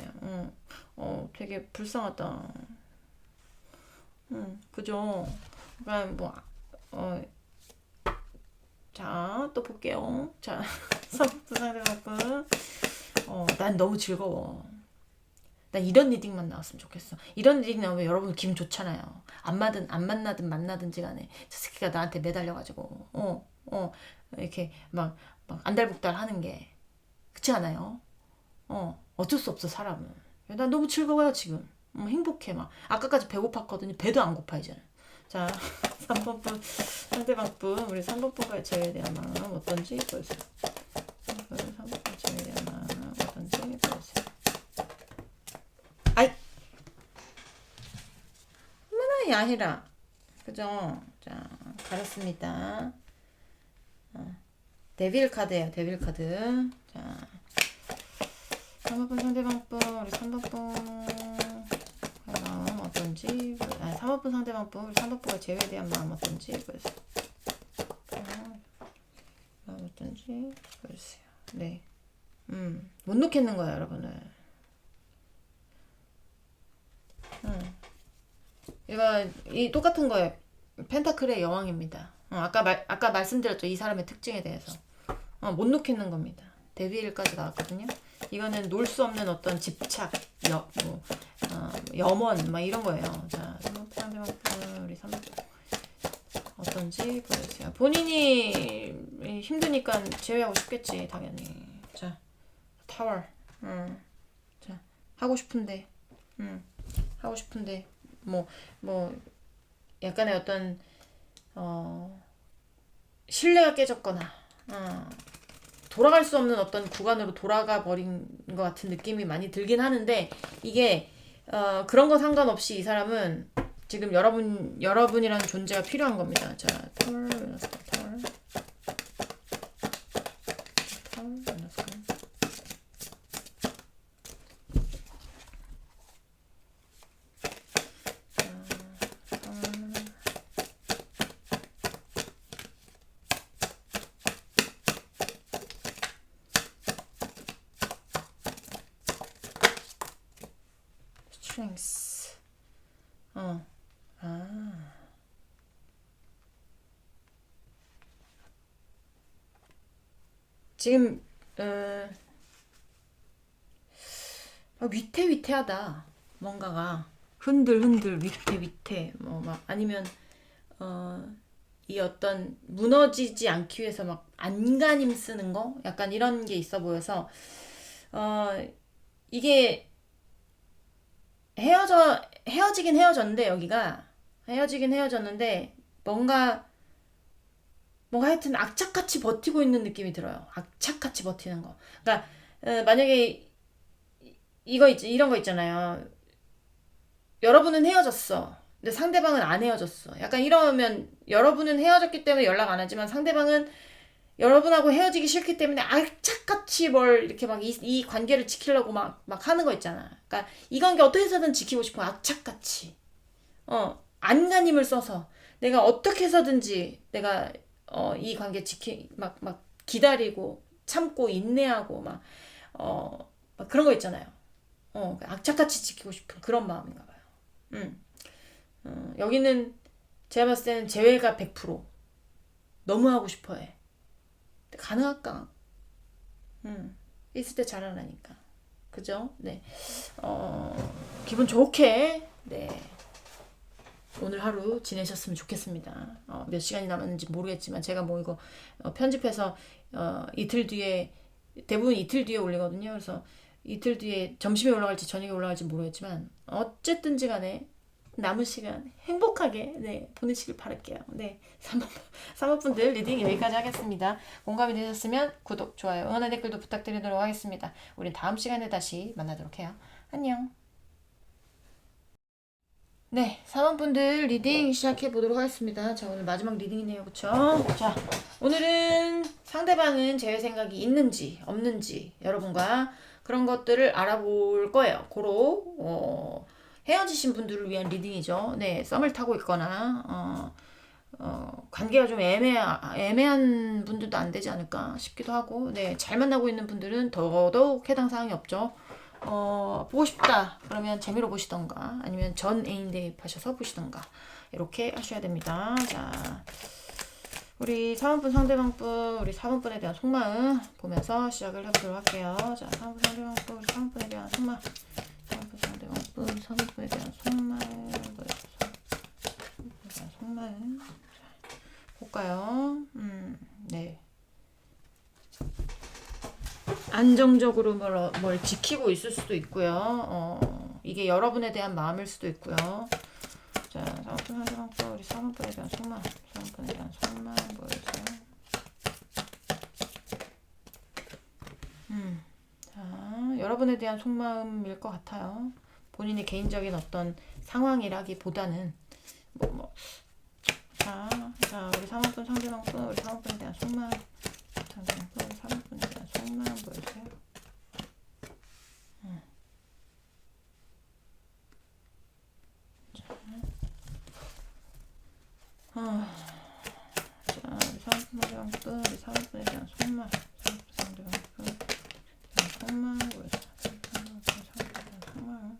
A: 되게 불쌍하다. 그죠? 그러니까 뭐 자, 또 볼게요. 자, 상대방분. 난 너무 즐거워. 난 이런 리딩만 나왔으면 좋겠어. 이런 리딩 나오면 여러분 기분 좋잖아요. 안 만나든 만나든지 간에 저 새끼가 나한테 매달려가지고 이렇게 막 안달복달 하는 게 그렇지 않아요? 어쩔 수 없어, 사람은. 난 너무 즐거워요, 지금. 행복해. 막 아까까지 배고팠거든요. 배도 안 고파 이제는. 자, 3번분 상대방분, 우리 3번분과의 재회에 대한 마음 어떤지 보여주세요. 3번분 재회에 대한 마음 어떤지 보여주세요. 아이, 얼마나 야해라. 그죠? 자, 가렸습니다. 데빌 카드예요, 데빌 카드. 자, 3번분 상대방분, 우리 3번분 마음 어떤지, 3번분 상대방분, 우리 3번분과 재회에 대한 마음 어떤지 보여주세요. 마음 어떤지 보여주세요. 네. 못 놓겠는 거야, 여러분을. 이 똑같은 거예요. 펜타클의 여왕입니다. 아까 말씀드렸죠. 이 사람의 특징에 대해서. 못 놓겠는 겁니다. 데빌까지 나왔거든요. 이거는 놓을 수 없는 어떤 집착, 염원, 막 이런 거예요. 자, 상대방 우리 3번 어떤지 보여주세요. 본인이 힘드니까 제외하고 싶겠지, 당연히. 자, 타월. 자, 하고 싶은데, 뭐 약간의 어떤 신뢰가 깨졌거나, 돌아갈 수 없는 어떤 구간으로 돌아가 버린 것 같은 느낌이 많이 들긴 하는데, 이게 그런 거 상관없이 이 사람은 지금 여러분이라는 존재가 필요한 겁니다. 자, 털, strengths. 지금 위태위태하다. 뭔가가 흔들흔들 위태위태 뭐 막 아니면 어, 이 어떤 무너지지 않기 위해서 막 안간힘 쓰는 거 약간 이런 게 있어 보여서 어, 이게 헤어지긴 헤어졌는데 여기가 헤어지긴 헤어졌는데 뭔가 하여튼 악착같이 버티고 있는 느낌이 들어요. 악착같이 버티는 거. 그러니까 만약에 이런 거 있잖아요. 여러분은 헤어졌어. 근데 상대방은 안 헤어졌어. 약간 이러면 여러분은 헤어졌기 때문에 연락 안 하지만 상대방은 여러분하고 헤어지기 싫기 때문에 악착같이 뭘 이렇게 막 이 관계를 지키려고 막 하는 거 있잖아. 그러니까 이 관계 어떻게 해서든 지키고 싶어. 악착같이. 안간힘을 써서 내가 어떻게 해서든지 내가 이 관계 막 기다리고 참고 인내하고 막 그런 거 있잖아요. 악착같이 지키고 싶은 그런 마음인가 봐요. 음. 여기는 제가 봤을 때는 재회가 100%. 너무 하고 싶어 해. 가능할까? 있을 때 잘하라니까. 그죠? 네. 어, 기분 좋게, 네. 오늘 하루 지내셨으면 좋겠습니다. 몇 시간이 남았는지 모르겠지만, 제가 뭐 이거 편집해서 이틀 뒤에, 대부분 이틀 뒤에 올리거든요. 그래서 이틀 뒤에 점심에 올라갈지 저녁에 올라갈지 모르겠지만, 어쨌든지 간에 남은 시간 행복하게 네, 보내시길 바랄게요. 네, 사모분들 리딩 여기까지 하겠습니다. 공감이 되셨으면 구독, 좋아요, 응원의 댓글도 부탁드리도록 하겠습니다. 우린 다음 시간에 다시 만나도록 해요. 안녕. 네, 사모분들 리딩 시작해 보도록 하겠습니다. 자, 오늘 마지막 리딩이네요. 그쵸? 자, 오늘은 상대방은 제 생각이 있는지 없는지 여러분과 그런 것들을 알아볼 거예요. 고로 헤어지신 분들을 위한 리딩이죠. 네, 썸을 타고 있거나 관계가 좀 애매한 분들도 안 되지 않을까 싶기도 하고, 네, 잘 만나고 있는 분들은 더더욱 해당 사항이 없죠. 보고 싶다 그러면 재미로 보시던가 아니면 전 애인 대입하셔서 보시던가 이렇게 하셔야 됩니다. 자, 우리 4번분 상대방분 우리 4번분에 대한 속마음 보면서 시작을 해보도록 할게요. 자, 4번분 상대방분 우리 4번분에 대한 속마음 4번분 상대방분 4번분에 대한 속마음 속마음 볼까요? 네. 안정적으로 뭘 지키고 있을 수도 있고요. 이게 여러분에 대한 마음일 수도 있고요. 자, 4번분 상대방분 우리 4번분에 대한 속마음 4번분에 대한 속마음 보여주세요. 자, 여러분에 대한 속마음일 것 같아요. 본인의 개인적인 어떤 상황이라기보다는 자, 우리 3번분 상대방분 우리 3번분에 대한 속마음 상대방분 우리 3번분에 대한 속마음 보여주세요. 자, 우리 3번분 상대방분 우리 3번분에 대한 속마음 3번분 상대방분 속마음 보여주세요. 3번분 상대방분 속마음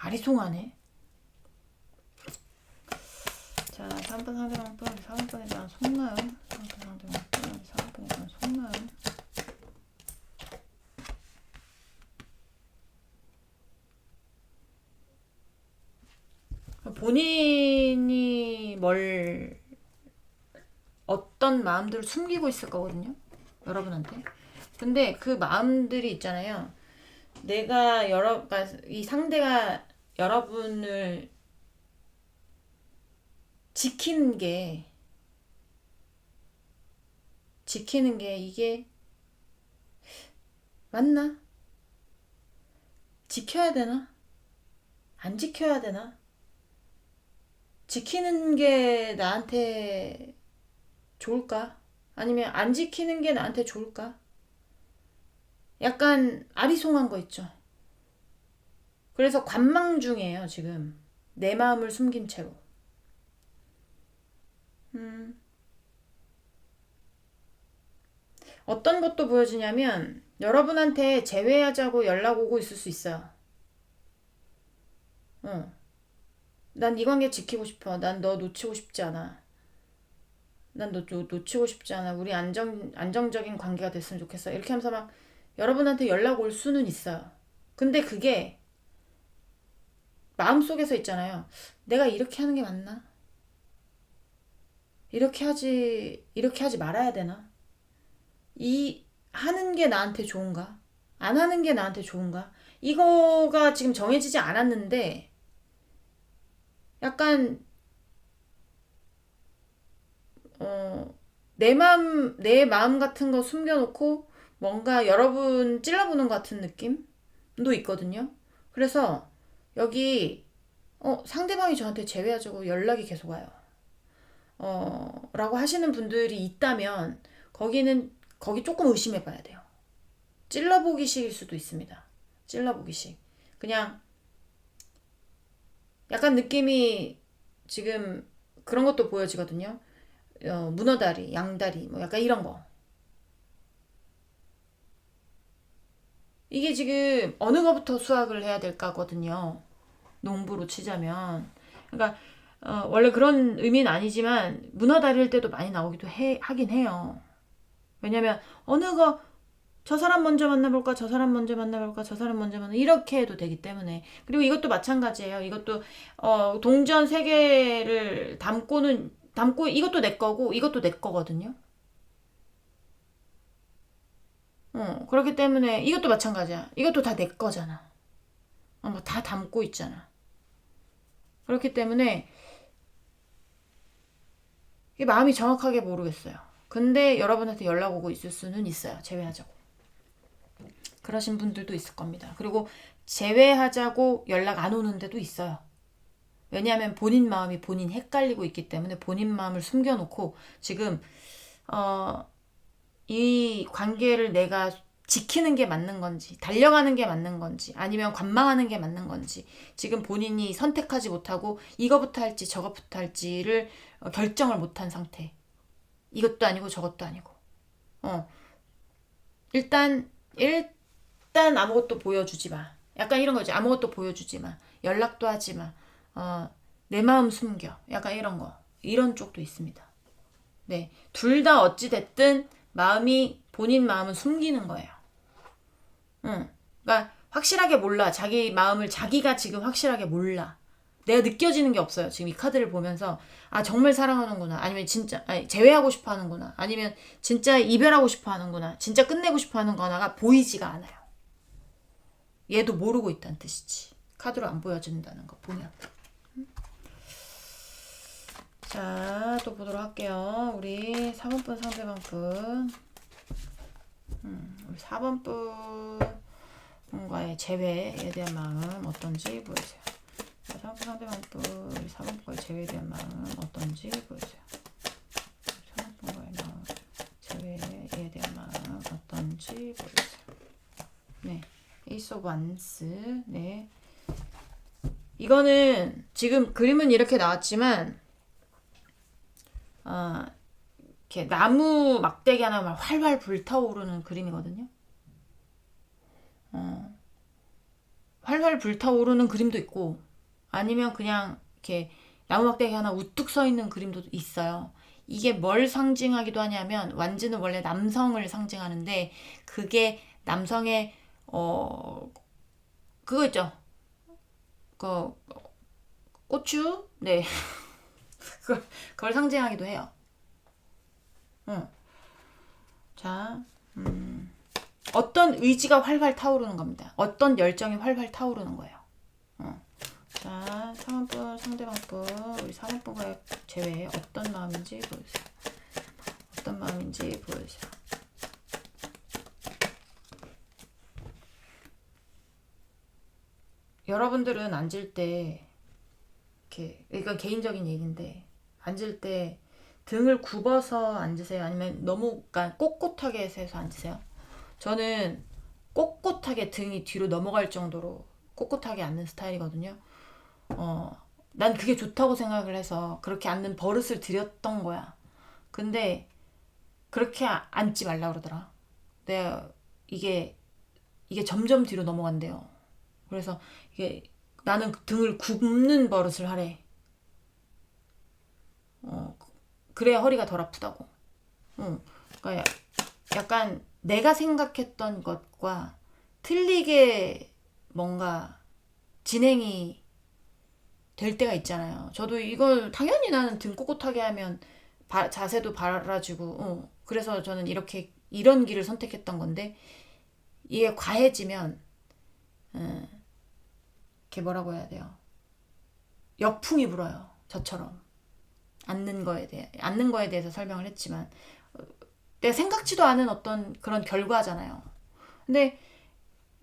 A: 아리송하네. 자, 3번 상대방분 우리 4번분에 대한 속마음 3번 상대방분 우리 4번분에 대한 속마음 본인이 어떤 마음들을 숨기고 있을 거거든요. 여러분한테. 근데 그 마음들이 있잖아요. 그러니까 이 상대가 여러분을 지키는 게 이게 맞나? 지켜야 되나? 안 지켜야 되나? 지키는 게 나한테 좋을까? 아니면 안 지키는 게 나한테 좋을까? 약간 아리송한 거 있죠. 그래서 관망 중이에요, 지금. 내 마음을 숨긴 채로. 어떤 것도 보여주냐면 여러분한테 제외하자고 연락 오고 있을 수 있어요. 어. 난 이 관계 지키고 싶어. 난 너 놓치고 싶지 않아. 난 너 놓치고 싶지 않아. 우리 안정적인 관계가 됐으면 좋겠어. 이렇게 하면서 막 여러분한테 연락 올 수는 있어요. 근데 그게 마음속에서 있잖아요. 내가 이렇게 하는 게 맞나? 이렇게 하지 말아야 되나? 하는 게 나한테 좋은가? 안 하는 게 나한테 좋은가? 이거가 지금 정해지지 않았는데, 약간, 내 마음 같은 거 숨겨놓고, 뭔가 여러분 찔러보는 것 같은 느낌도 있거든요. 그래서, 여기, 상대방이 저한테 제외하자고 연락이 계속 와요. 라고 하시는 분들이 있다면, 거기 조금 의심해 봐야 돼요. 찔러보기식일 수도 있습니다. 찔러보기식. 그냥 약간 느낌이 지금 그런 것도 보여지거든요. 문어다리, 양다리, 뭐 약간 이런 거. 이게 지금 어느 거부터 수학을 해야 될까거든요. 농부로 치자면. 그러니까 원래 그런 의미는 아니지만 문어다리일 때도 많이 나오기도 하긴 해요. 왜냐면 어느 거 저 사람 먼저 만나볼까, 저 사람 먼저 만나볼까, 저 사람 먼저 만나 이렇게 해도 되기 때문에. 그리고 이것도 마찬가지예요. 이것도 동전 세 개를 담고 이것도 내 거고 이것도 내 거거든요. 그렇기 때문에 이것도 마찬가지야. 이것도 다 내 거잖아. 뭐다 담고 있잖아. 그렇기 때문에 이게 마음이 정확하게 모르겠어요. 근데 여러분한테 연락 오고 있을 수는 있어요. 제외하자고. 그러신 분들도 있을 겁니다. 그리고 제외하자고 연락 안 오는 데도 있어요. 왜냐하면 본인 마음이 본인 헷갈리고 있기 때문에 본인 마음을 숨겨놓고 지금 이 관계를 내가 지키는 게 맞는 건지 달려가는 게 맞는 건지 아니면 관망하는 게 맞는 건지 지금 본인이 선택하지 못하고 이거부터 할지 저거부터 할지를 결정을 못한 상태. 이것도 아니고 저것도 아니고. 일단 아무것도 보여주지 마. 약간 이런 거지. 아무것도 보여주지 마. 연락도 하지 마. 내 마음 숨겨. 약간 이런 거. 이런 쪽도 있습니다. 네. 둘 다 어찌됐든 본인 마음은 숨기는 거예요. 그러니까 확실하게 몰라. 자기 마음을 자기가 지금 확실하게 몰라. 내가 느껴지는 게 없어요. 지금 이 카드를 보면서 정말 사랑하는구나. 아니면 진짜 제외하고 싶어 하는구나. 아니면 진짜 이별하고 싶어 하는구나. 진짜 끝내고 싶어 하는 거나가 보이지가 않아요. 얘도 모르고 있다는 뜻이지. 카드로 안 보여준다는 거 보면. 자, 또 보도록 할게요. 우리 4번분 상대방 분. 우리 4번 분과의 재회에 대한 마음 어떤지 보여주세요. 4번 상대방 분, 우리 4번 분과의 재회에 대한 마음 어떤지 보여주세요. 4번 분과의 마음, 재회에 대한 마음 어떤지 보여주세요. 네. 에이스 오브 완스. 네. 이거는 지금 그림은 이렇게 나왔지만 이렇게 나무 막대기 하나만 활활 불타오르는 그림이거든요. 활활 불타오르는 그림도 있고 아니면 그냥 이렇게 나무 막대기 하나 우뚝 서 있는 그림도 있어요. 이게 뭘 상징하기도 하냐면 완즈는 원래 남성을 상징하는데 그게 남성의 그거 있죠. 그 고추? 네. 그걸 상징하기도 해요. 자, 어떤 의지가 활활 타오르는 겁니다. 어떤 열정이 활활 타오르는 거예요. 자, 3번분, 상대방분, 우리 3번분과의 제외에 어떤 마음인지 보여주세요. 어떤 마음인지 보여주세요. 여러분들은 앉을 때 이렇게 이건 개인적인 얘기인데 앉을 때 등을 굽어서 앉으세요? 아니면 너무 그러니까 꼿꼿하게 해서 앉으세요? 저는 꼿꼿하게 등이 뒤로 넘어갈 정도로 꼿꼿하게 앉는 스타일이거든요. 난 그게 좋다고 생각을 해서 그렇게 앉는 버릇을 들였던 거야. 근데 그렇게 앉지 말라 그러더라. 내가 이게 점점 뒤로 넘어간대요. 그래서 이게 나는 등을 굽는 버릇을 하래. 그래야 허리가 덜 아프다고. 그러니까 약간 내가 생각했던 것과 틀리게 뭔가 진행이 될 때가 있잖아요. 저도 이걸 당연히 나는 등 꼿꼿하게 하면 자세도 바라지고, 그래서 저는 이런 길을 선택했던 건데, 이게 과해지면, 이렇게 뭐라고 해야 돼요? 역풍이 불어요. 저처럼. 앉는 거에 대해서 설명을 했지만, 내가 생각지도 않은 어떤 그런 결과잖아요. 근데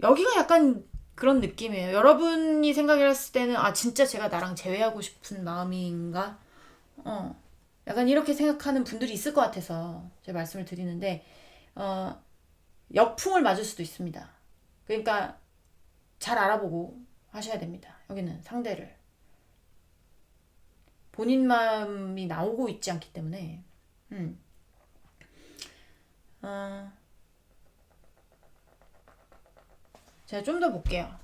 A: 여기가 약간 그런 느낌이에요. 여러분이 생각했을 때는 진짜 제가 나랑 재회하고 싶은 마음인가? 약간 이렇게 생각하는 분들이 있을 것 같아서 제가 말씀을 드리는데 역풍을 맞을 수도 있습니다. 그러니까 잘 알아보고 하셔야 됩니다. 여기는 상대를 본인 마음이 나오고 있지 않기 때문에 제가 좀 더 볼게요.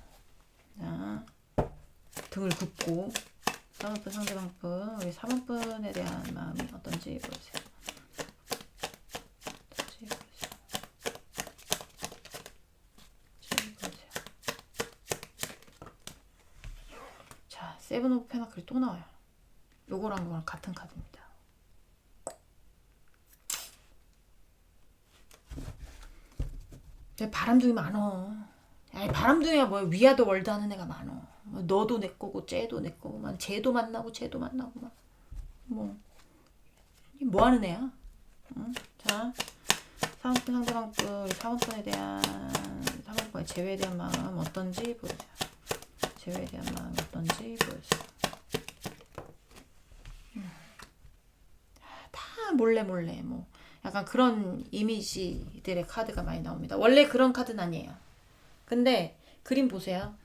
A: 자, 등을 굽고 3번분 상대방분 우리 3번분에 대한 마음이 어떤지 보세요. 자, 세븐 오브 페나클이 또 나와요. 요거랑 요거랑 같은 카드입니다. 바람둥이 많어. 아니 바람둥이가 뭐야. 위아더 월드 하는 애가 많어. 너도 내 거고 쟤도 내 거고 막 쟤도 만나고 쟤도 만나고 막 뭐 하는 애야? 응? 자, 사은품 상대방분 사은품에 대한 사은품의 재회에 대한 마음 어떤지 보여주세요. 재회에 대한 마음 어떤지 보여주세요. 다 몰래 뭐 약간 그런 이미지들의 카드가 많이 나옵니다. 원래 그런 카드는 아니에요. 근데 그림 보세요.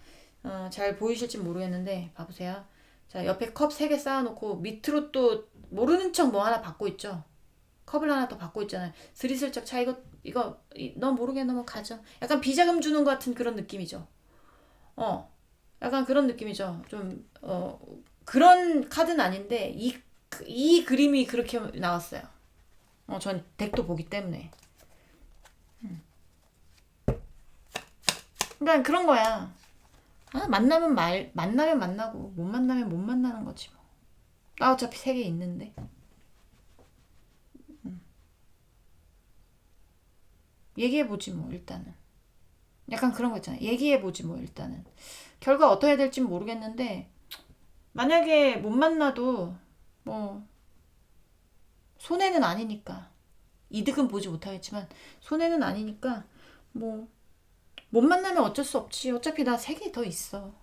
A: 잘 보이실지 모르겠는데 봐보세요. 자, 옆에 컵 3개 쌓아놓고 밑으로 또 모르는 척 뭐 하나 받고 있죠. 컵을 하나 더 받고 있잖아요. 스리슬쩍 자 이거 너 모르겠나 뭐 가져. 약간 비자금 주는 것 같은 그런 느낌이죠. 약간 그런 느낌이죠. 좀 그런 카드는 아닌데 이 그림이 그렇게 나왔어요. 전 덱도 보기 때문에. 그러니까 그런 거야. 만나면 만나고 못 만나면 못 만나는 거지 뭐. 나 어차피 3개 있는데. 얘기해보지 뭐 일단은. 약간 그런 거 있잖아. 얘기해보지 뭐 일단은. 결과 어떻게 될지 모르겠는데 만약에 못 만나도 뭐 손해는 아니니까. 이득은 보지 못하겠지만 손해는 아니니까 뭐 못 만나면 어쩔 수 없지. 어차피 나 3개 더 있어.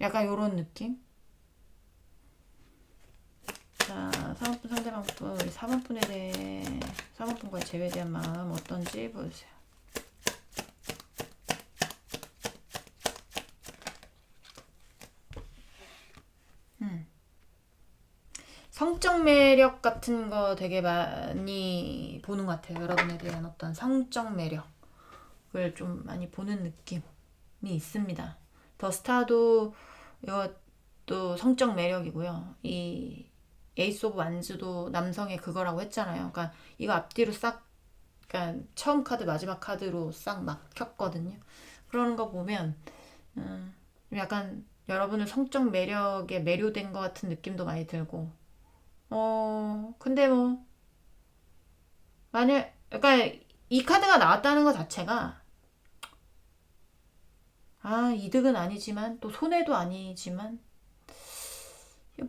A: 약간 요런 느낌? 자, 3번분 상대방분 우리 4번분에 대해 4번분과의 재회에 대한 마음 어떤지 보여주세요. 성적 매력 같은 거 되게 많이 보는 것 같아요. 여러분에 대한 어떤 성적 매력을 좀 많이 보는 느낌이 있습니다. 더 스타도 이것도 성적 매력이고요. 이 에이스 오브 완즈도 남성의 그거라고 했잖아요. 그러니까 이거 앞뒤로 싹 그러니까 처음 카드 마지막 카드로 싹 막혔거든요. 그러는 거 보면 약간 여러분은 성적 매력에 매료된 것 같은 느낌도 많이 들고 근데 뭐 만약 그러니까 이 카드가 나왔다는 것 자체가 이득은 아니지만 또 손해도 아니지만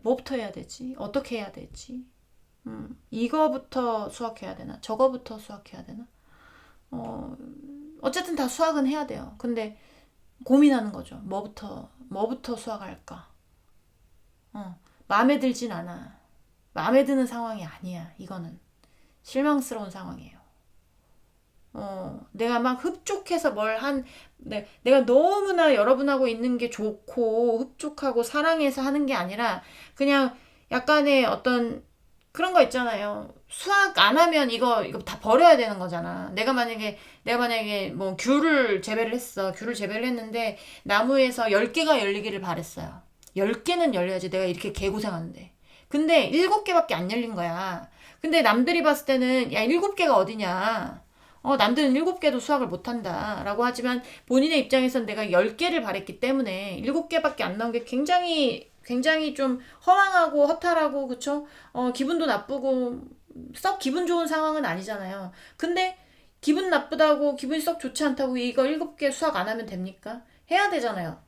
A: 뭐부터 해야 되지? 어떻게 해야 되지? 이거부터 수확해야 되나? 저거부터 수확해야 되나? 어쨌든 다 수확은 해야 돼요. 근데 고민하는 거죠. 뭐부터 수확할까? 마음에 들진 않아. 마음에 드는 상황이 아니야. 이거는 실망스러운 상황이에요. 내가 막 흡족해서 내가 너무나 여러분하고 있는 게 좋고 흡족하고 사랑해서 하는 게 아니라 그냥 약간의 어떤 그런 거 있잖아요. 수학 안 하면 이거 다 버려야 되는 거잖아. 내가 만약에 뭐 귤을 재배를 했어. 귤을 재배를 했는데 나무에서 10개가 열리기를 바랬어요. 10개는 열려야지 내가 이렇게 개고생하는데. 근데 7개밖에 안 열린 거야. 근데 남들이 봤을 때는 야, 7개가 어디냐. 남들은 7개도 수학을 못한다. 라고 하지만 본인의 입장에선 내가 10개를 바랬기 때문에 7개밖에 안 나온 게 굉장히 좀 허황하고 허탈하고, 그쵸? 기분도 나쁘고, 썩 기분 좋은 상황은 아니잖아요. 근데 기분 나쁘다고, 기분이 썩 좋지 않다고 이거 7개 수학 안 하면 됩니까? 해야 되잖아요.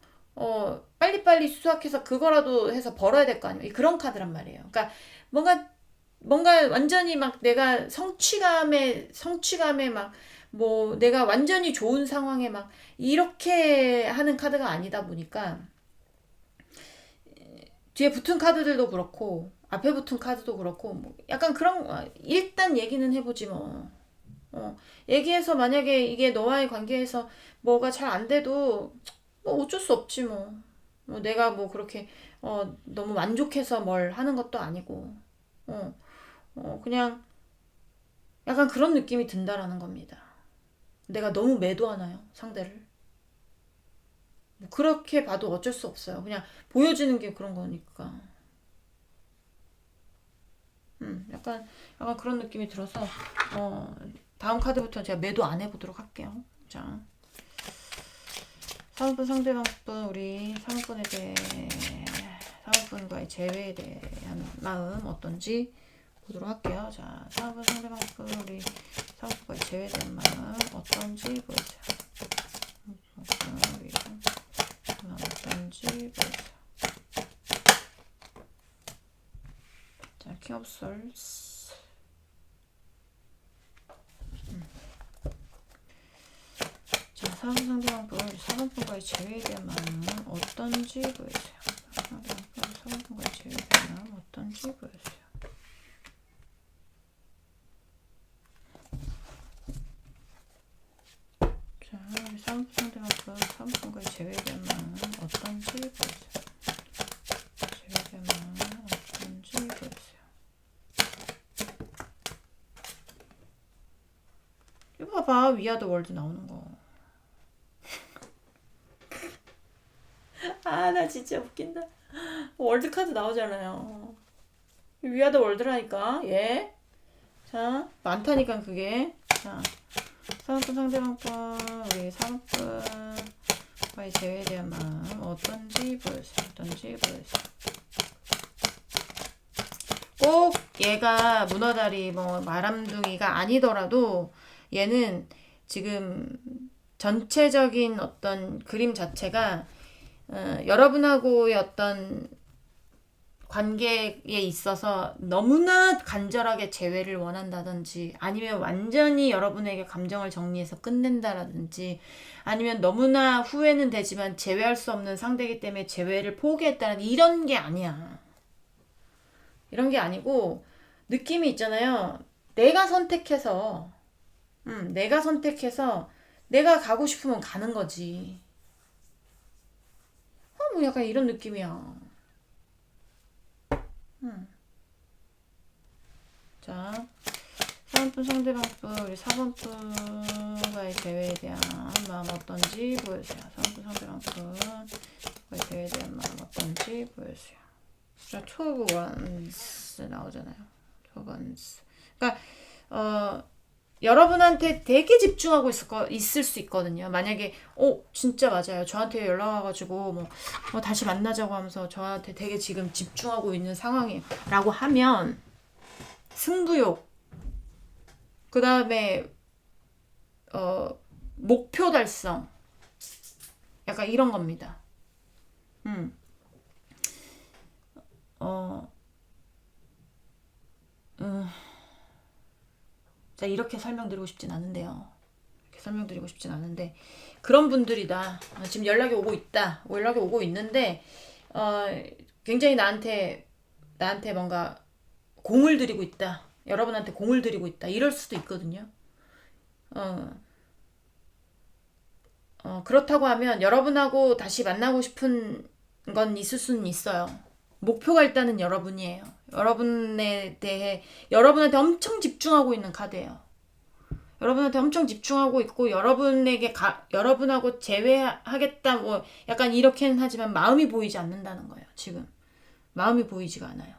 A: 빨리빨리 수학해서 그거라도 해서 벌어야 될 거 아니에요. 그런 카드란 말이에요. 그러니까 뭔가 완전히 막 내가 성취감에 막 뭐 내가 완전히 좋은 상황에 막 이렇게 하는 카드가 아니다 보니까 뒤에 붙은 카드들도 그렇고 앞에 붙은 카드도 그렇고 뭐 약간 그런 일단 얘기는 해보지 뭐. 얘기해서 만약에 이게 너와의 관계에서 뭐가 잘 안 돼도 뭐 어쩔 수 없지 뭐. 내가 뭐 그렇게 너무 만족해서 뭘 하는 것도 아니고 어, 그냥 약간 그런 느낌이 든다라는 겁니다. 내가 너무 매도하나요? 상대를? 뭐 그렇게 봐도 어쩔 수 없어요. 그냥 보여지는 게 그런 거니까. 약간 그런 느낌이 들어서 다음 카드부터 제가 매도 안 해보도록 할게요. 자, 사은분 상대방분 우리 사은분과의 재회에 대한 마음 어떤지 보도록 할게요. 자, 사은분 상대방분 우리 사은분과의 재회에 대한 마음 어떤지 보여주세요. 우리 어떤지 보여주세요. 자, 킹 오브 솔스. 자, 사은분과의 재회에 대한 마음은 어떤지 보여주세요. 사은분과의 재회에 대한 마음 어떤지 보여주세요. 자, 우리 사은분과의 재회에 대한 마음은 어떤지 보여주세요. 재회에 대한 마음은 어떤지 보여주세요. 이거 봐봐, 위아더 월드 나오는 거. 나 진짜 웃긴다. 월드 카드 나오잖아요. 위아더 월드라니까, 예. 자, 많다니까, 그게. 자, 사은분 상대방분, 우리 사은분과의 재회에 대한 마음, 어떤지 보여주세요. 꼭 얘가 문어다리, 뭐, 말함둥이가 아니더라도, 얘는 지금 전체적인 어떤 그림 자체가 여러분하고의 어떤 관계에 있어서 너무나 간절하게 재회를 원한다든지 아니면 완전히 여러분에게 감정을 정리해서 끝낸다라든지 아니면 너무나 후회는 되지만 재회할 수 없는 상대이기 때문에 재회를 포기했다는 이런 게 아니야. 이런 게 아니고 느낌이 있잖아요. 내가 선택해서 내가 가고 싶으면 가는 거지. 뭐 약간 이런 느낌이야. 자, 3번 상대방분, 우리 4번분과의 대회에 대한 마음 어떤지 보여주세요. 3번 상대방분과의 대회에 대한 마음 어떤지 보여주세요. 자, 12 원스 나오잖아요. 12 원스. 그러니까 여러분한테 되게 집중하고 있을 수 있거든요. 만약에 진짜 맞아요. 저한테 연락 와가지고 뭐 다시 만나자고 하면서 저한테 되게 지금 집중하고 있는 상황이에요. 라고 하면 승부욕, 그 다음에 목표 달성, 약간 이런 겁니다. 자, 이렇게 설명드리고 싶진 않은데요. 그런 분들이다. 지금 연락이 오고 있다. 연락이 오고 있는데 굉장히 나한테 뭔가 공을 들이고 있다. 여러분한테 공을 들이고 있다. 이럴 수도 있거든요. 그렇다고 하면 여러분하고 다시 만나고 싶은 건 있을 수는 있어요. 목표가 일단은 여러분이에요. 여러분에 대해 여러분한테 엄청 집중하고 있는 카드예요. 여러분한테 엄청 집중하고 있고 여러분하고 재회하겠다 뭐 약간 이렇게는 하지만 마음이 보이지 않는다는 거예요. 지금 마음이 보이지가 않아요.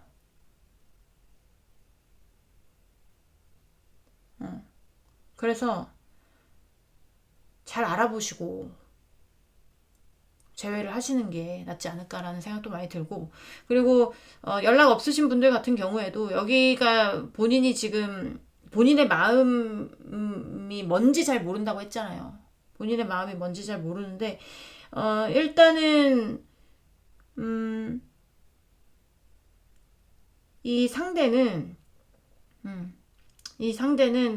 A: 그래서 잘 알아보시고 재회를 하시는 게 낫지 않을까라는 생각도 많이 들고, 그리고 연락 없으신 분들 같은 경우에도 여기가 본인이 지금 본인의 마음이 뭔지 잘 모른다고 했잖아요. 본인의 마음이 뭔지 잘 모르는데 일단은 이 상대는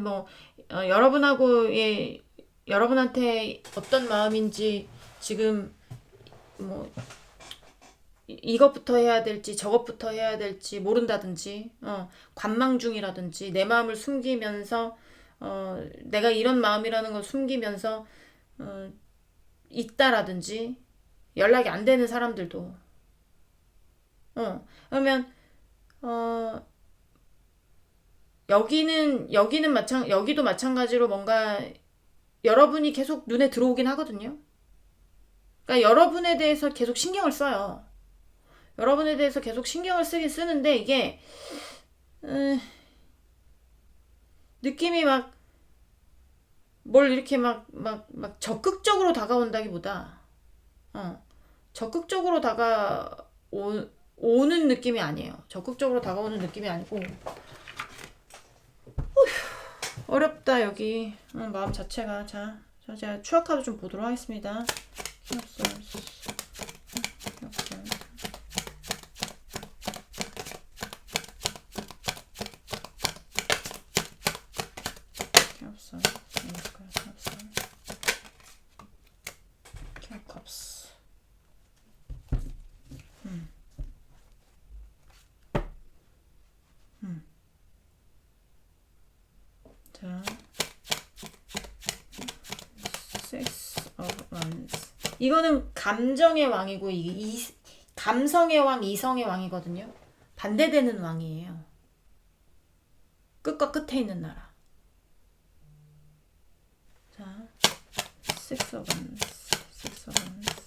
A: 뭐 여러분한테 어떤 마음인지 지금 뭐 이것부터 해야 될지 저것부터 해야 될지 모른다든지 관망 중이라든지 내 마음을 숨기면서 내가 이런 마음이라는 걸 숨기면서 있다라든지 연락이 안 되는 사람들도 그러면 여기도 마찬가지로 뭔가 여러분이 계속 눈에 들어오긴 하거든요. 그러니까 여러분에 대해서 계속 신경을 써요. 여러분에 대해서 계속 신경을 쓰긴 쓰는데 이게 느낌이 막 뭘 이렇게 막 적극적으로 다가온다기보다 적극적으로 다가오는 느낌이 아니에요. 적극적으로 다가오는 느낌이 아니고 어렵다 여기 마음 자체가. 자 제가 추억 카드 좀 보도록 하겠습니다. 자, Six of Wands. 이거는 감정의 왕이고 감성의 왕, 이성의 왕이거든요. 반대되는 왕이에요. 끝과 끝에 있는 나라. 자, Six of Wands. Six of Wands.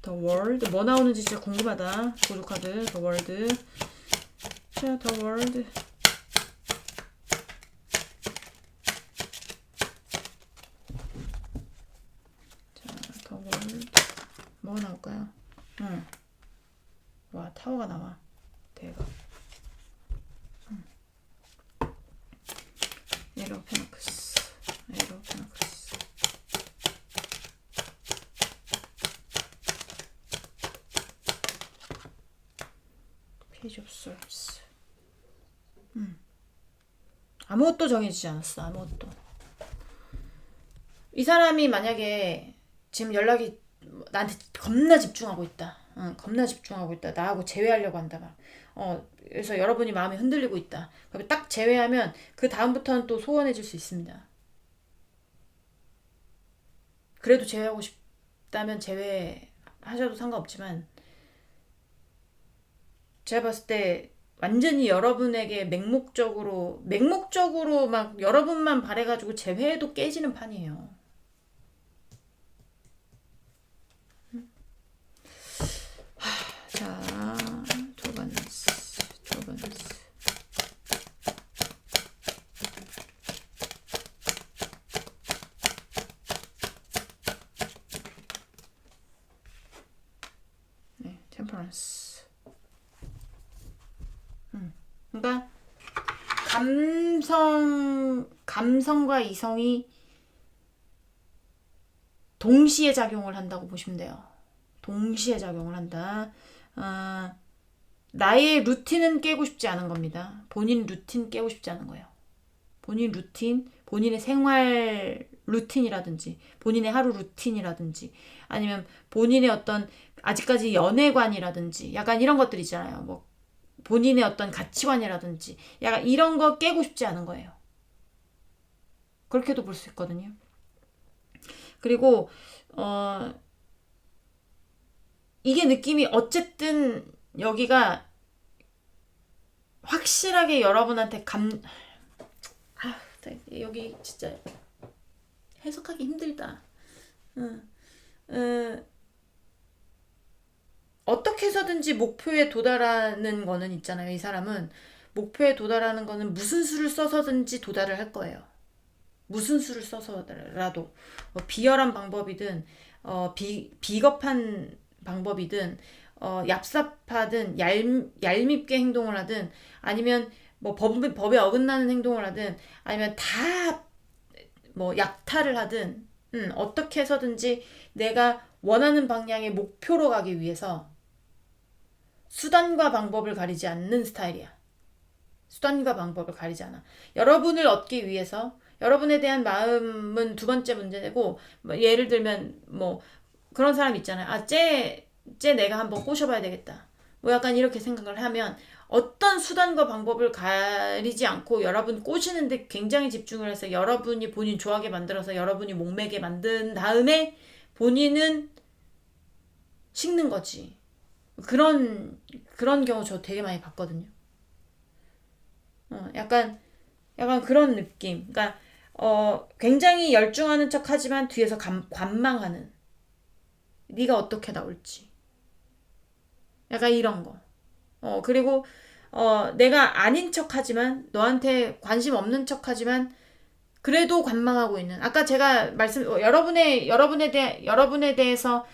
A: 더 월드 뭐 나오는지 진짜 궁금하다. 보조 카드 더 월드. 자, 더 월드. 자, 더 월드 뭐가 나올까요? 와, 타워가 나와. 대박. 에러 페너크스. 페이지 오브 솔스. 아무것도 정해지지 않았어. 아무것도. 이 사람이 만약에 지금 연락이 나한테 겁나 집중하고 있다. 겁나 집중하고 있다. 나하고 재회하려고 한다. 그래서 여러분이 마음이 흔들리고 있다. 그러면 딱 재회하면 그 다음부터는 또 소원해질 수 있습니다. 그래도 재회하고 싶다면 재회하셔도 상관없지만 제가 봤을 때 완전히 여러분에게 맹목적으로 막 여러분만 바래가지고 재회도 깨지는 판이에요. 자, 두 번째. 네, 템퍼런스. 그러니까 감성과 이성이 동시에 작용을 한다고 보시면 돼요. 동시에 작용을 한다. 나의 루틴은 깨고 싶지 않은 겁니다. 본인 루틴 깨고 싶지 않은 거예요. 본인 루틴, 본인의 생활 루틴이라든지 본인의 하루 루틴이라든지 아니면 본인의 어떤 아직까지 연애관이라든지 약간 이런 것들 있잖아요. 뭐 본인의 어떤 가치관이라든지 약간 이런 거 깨고 싶지 않은 거예요. 그렇게도 볼 수 있거든요. 그리고 이게 느낌이 어쨌든 여기가 확실하게 여러분한테 여기 진짜 해석하기 힘들다. 어떻게 해서든지 목표에 도달하는 거는 있잖아요. 이 사람은 목표에 도달하는 거는 무슨 수를 써서든지 도달을 할 거예요. 무슨 수를 써서라도 비열한 방법이든 비겁한 방법이든 얍삽하든 얄밉게 행동을 하든 아니면 뭐 법에 어긋나는 행동을 하든 아니면 다 뭐 약탈을 하든 어떻게 해서든지 내가 원하는 방향의 목표로 가기 위해서 수단과 방법을 가리지 않는 스타일이야. 수단과 방법을 가리지 않아. 여러분을 얻기 위해서 여러분에 대한 마음은 두 번째 문제고 뭐 예를 들면 뭐 그런 사람 있잖아요. 쟤 내가 한번 꼬셔봐야 되겠다. 뭐 약간 이렇게 생각을 하면 어떤 수단과 방법을 가리지 않고 여러분 꼬시는데 굉장히 집중을 해서 여러분이 본인 좋아하게 만들어서 여러분이 목매게 만든 다음에 본인은 식는 거지. 그런 경우 저 되게 많이 봤거든요. 약간 그런 느낌. 그러니까 굉장히 열중하는 척하지만 뒤에서 관망하는. 네가 어떻게 나올지. 약간 이런 거. 그리고 내가 아닌 척하지만 너한테 관심 없는 척하지만 그래도 관망하고 있는. 아까 제가 여러분에 대해서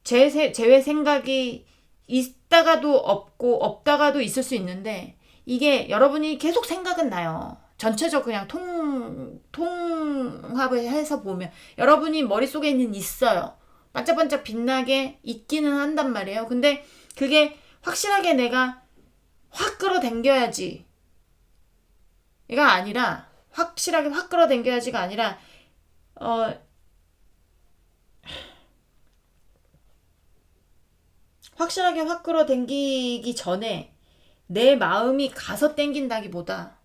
A: 제외 생각이 있다가도 없고 없다가도 있을 수 있는데 이게 여러분이 계속 생각은 나요. 전체적 그냥 통합을 해서 보면 여러분이 머릿속에 있어요. 반짝반짝 빛나게 있기는 한단 말이에요. 근데 그게 확실하게 내가 확 끌어당겨야지. 이가 아니라 확실하게 확 끌어당겨야지가 아니라 확실하게 확 끌어당기기 전에 내 마음이 가서 땡긴다기보다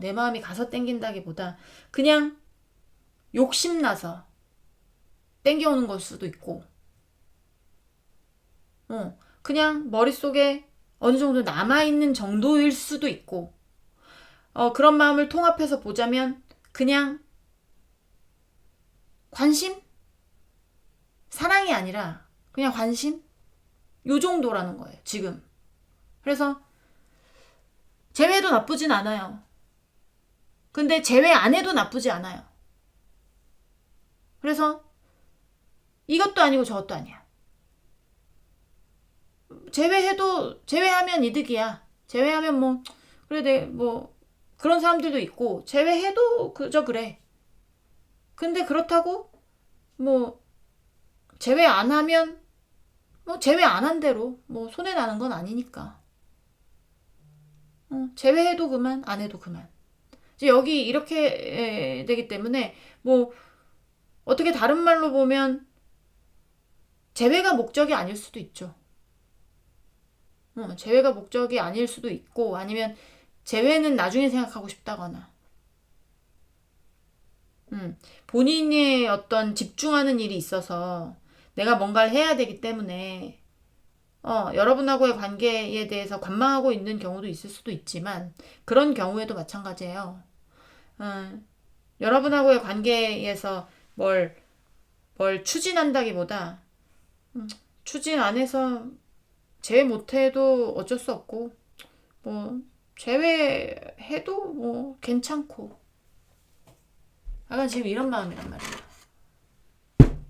A: 내 마음이 가서 땡긴다기보다 그냥 욕심나서 땡겨오는 걸 수도 있고 그냥 머릿속에 어느 정도 남아있는 정도일 수도 있고 그런 마음을 통합해서 보자면 그냥 관심? 사랑이 아니라 그냥 관심? 요 정도라는 거예요, 지금. 그래서 제외도 나쁘진 않아요. 근데 제외 안 해도 나쁘지 않아요. 그래서 이것도 아니고 저것도 아니야. 제외하면 이득이야. 제외하면 뭐 그래 뭐 그런 사람들도 있고 제외해도 그저 그래. 근데 그렇다고 뭐 제외 안 하면 뭐 제외 안 한 대로 뭐 손해 나는 건 아니니까. 제외해도 그만 안 해도 그만. 이제 여기 이렇게 되기 때문에 뭐 어떻게 다른 말로 보면 제외가 목적이 아닐 수도 있죠. 제외가 목적이 아닐 수도 있고 아니면 제외는 나중에 생각하고 싶다거나 본인의 어떤 집중하는 일이 있어서 내가 뭔가를 해야 되기 때문에 여러분하고의 관계에 대해서 관망하고 있는 경우도 있을 수도 있지만 그런 경우에도 마찬가지예요. 여러분하고의 관계에서 뭘 추진한다기보다 추진 안 해서 제외 못해도 어쩔 수 없고 뭐 제외해도 뭐 괜찮고 약간 지금 이런 마음이란 말이에요.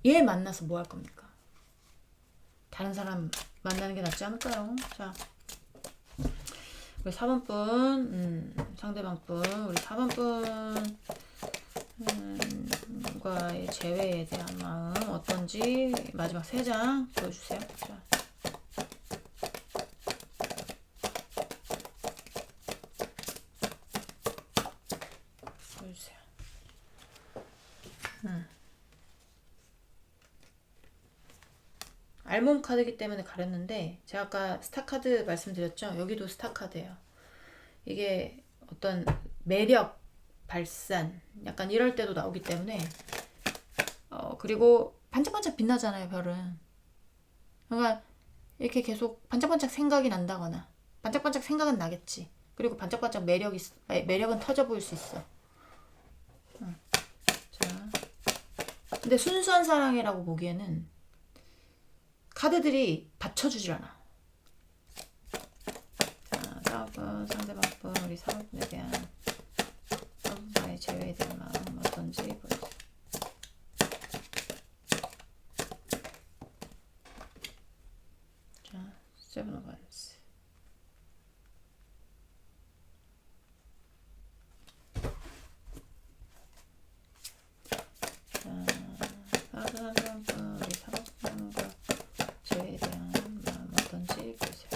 A: 얘 만나서 뭐 할 겁니까? 다른 사람 만나는 게 낫지 않을까요? 자, 우리 4번 분, 상대방 분, 우리 4번 분과의 재회에 대한 마음 어떤지 마지막 3장 보여주세요. 자. 보여주세요. 알몸 카드이기 때문에 가렸는데 제가 아까 스타카드 말씀드렸죠? 여기도 스타카드예요. 이게 어떤 매력 발산 약간 이럴 때도 나오기 때문에 그리고 반짝반짝 빛나잖아요, 별은. 그러니까 이렇게 계속 반짝반짝 생각이 난다거나 반짝반짝 생각은 나겠지. 그리고 반짝반짝 매력은 터져 보일 수 있어. 자, 근데 순수한 사랑이라고 보기에는 카드들이 받쳐주질 않아. 자, 사업은 상대방분 우리 사업에 대한 사업과의 제외에 대한 마음 어떤지 보여주세요. 자, 세븐 오브 원스.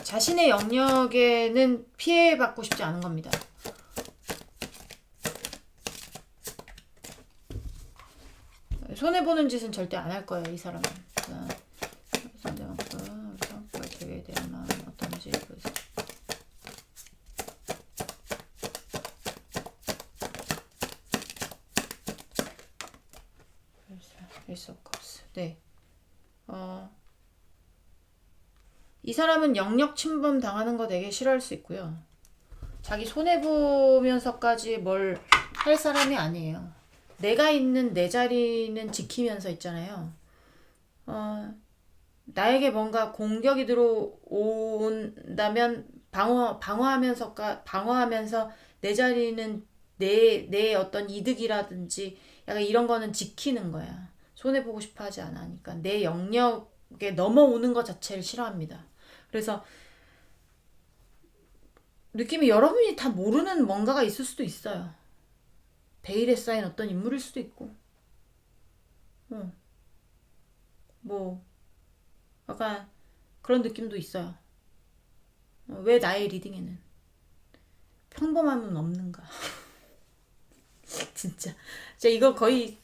A: 자신의 영역에는 피해받고 싶지 않은 겁니다. 손해보는 짓은 절대 안 할 거예요, 이 사람은. 상대방과 사업과 제외에 대한 마음 어떤지 보세요. 에이스 오브 컵스. 네. 이 사람은 영역 침범 당하는 거 되게 싫어할 수 있고요. 자기 손해보면서까지 뭘 할 사람이 아니에요. 내가 있는 내 자리는 지키면서 있잖아요. 나에게 뭔가 공격이 들어온다면 방어하면서 내 자리는 내 어떤 이득이라든지 약간 이런 거는 지키는 거야. 손해보고 싶어 하지 않으니까. 내 영역에 넘어오는 것 자체를 싫어합니다. 그래서 느낌이 여러분이 다 모르는 뭔가가 있을 수도 있어요. 베일에 쌓인 어떤 인물일 수도 있고, 뭐 약간 그런 느낌도 있어요. 왜 나의 리딩에는 평범함은 없는가? 진짜 이거 거의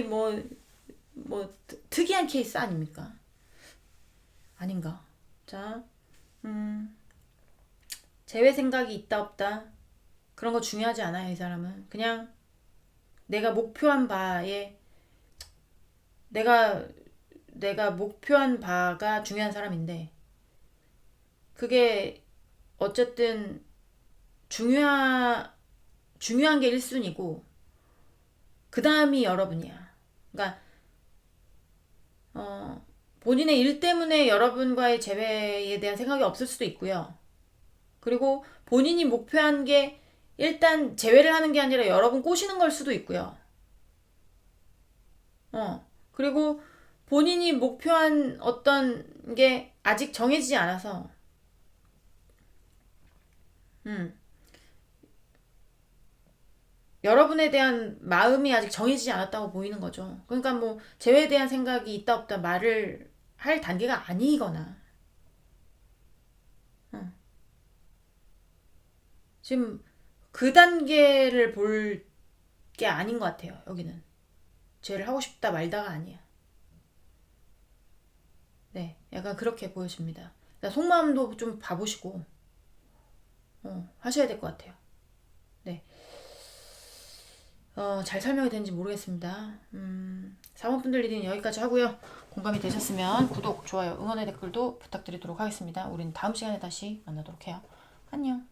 A: 뭐 특이한 케이스 아닙니까? 아닌가? 자, 제외 생각이 있다 없다 그런 거 중요하지 않아요. 이 사람은 그냥 내가 목표한 바에 내가 목표한 바가 중요한 사람인데, 그게 어쨌든 중요한 게 1순위고 그 다음이 여러분이야. 그러니까 본인의 일 때문에 여러분과의 재회에 대한 생각이 없을 수도 있고요. 그리고 본인이 목표한 게 일단 재회를 하는 게 아니라 여러분 꼬시는 걸 수도 있고요. 그리고 본인이 목표한 어떤 게 아직 정해지지 않아서 여러분에 대한 마음이 아직 정해지지 않았다고 보이는 거죠. 그러니까 뭐 재회에 대한 생각이 있다 없다 말을 할 단계가 아니거나 지금 그 단계를 볼 게 아닌 것 같아요. 여기는 재회를 하고 싶다 말다가 아니야. 네, 약간 그렇게 보여집니다. 그러니까 속마음도 좀 봐보시고 하셔야 될 것 같아요. 네. 잘 설명이 되는지 모르겠습니다. 4번 분들 리딩 여기까지 하고요. 공감이 되셨으면 구독, 좋아요, 응원의 댓글도 부탁드리도록 하겠습니다. 우린 다음 시간에 다시 만나도록 해요. 안녕.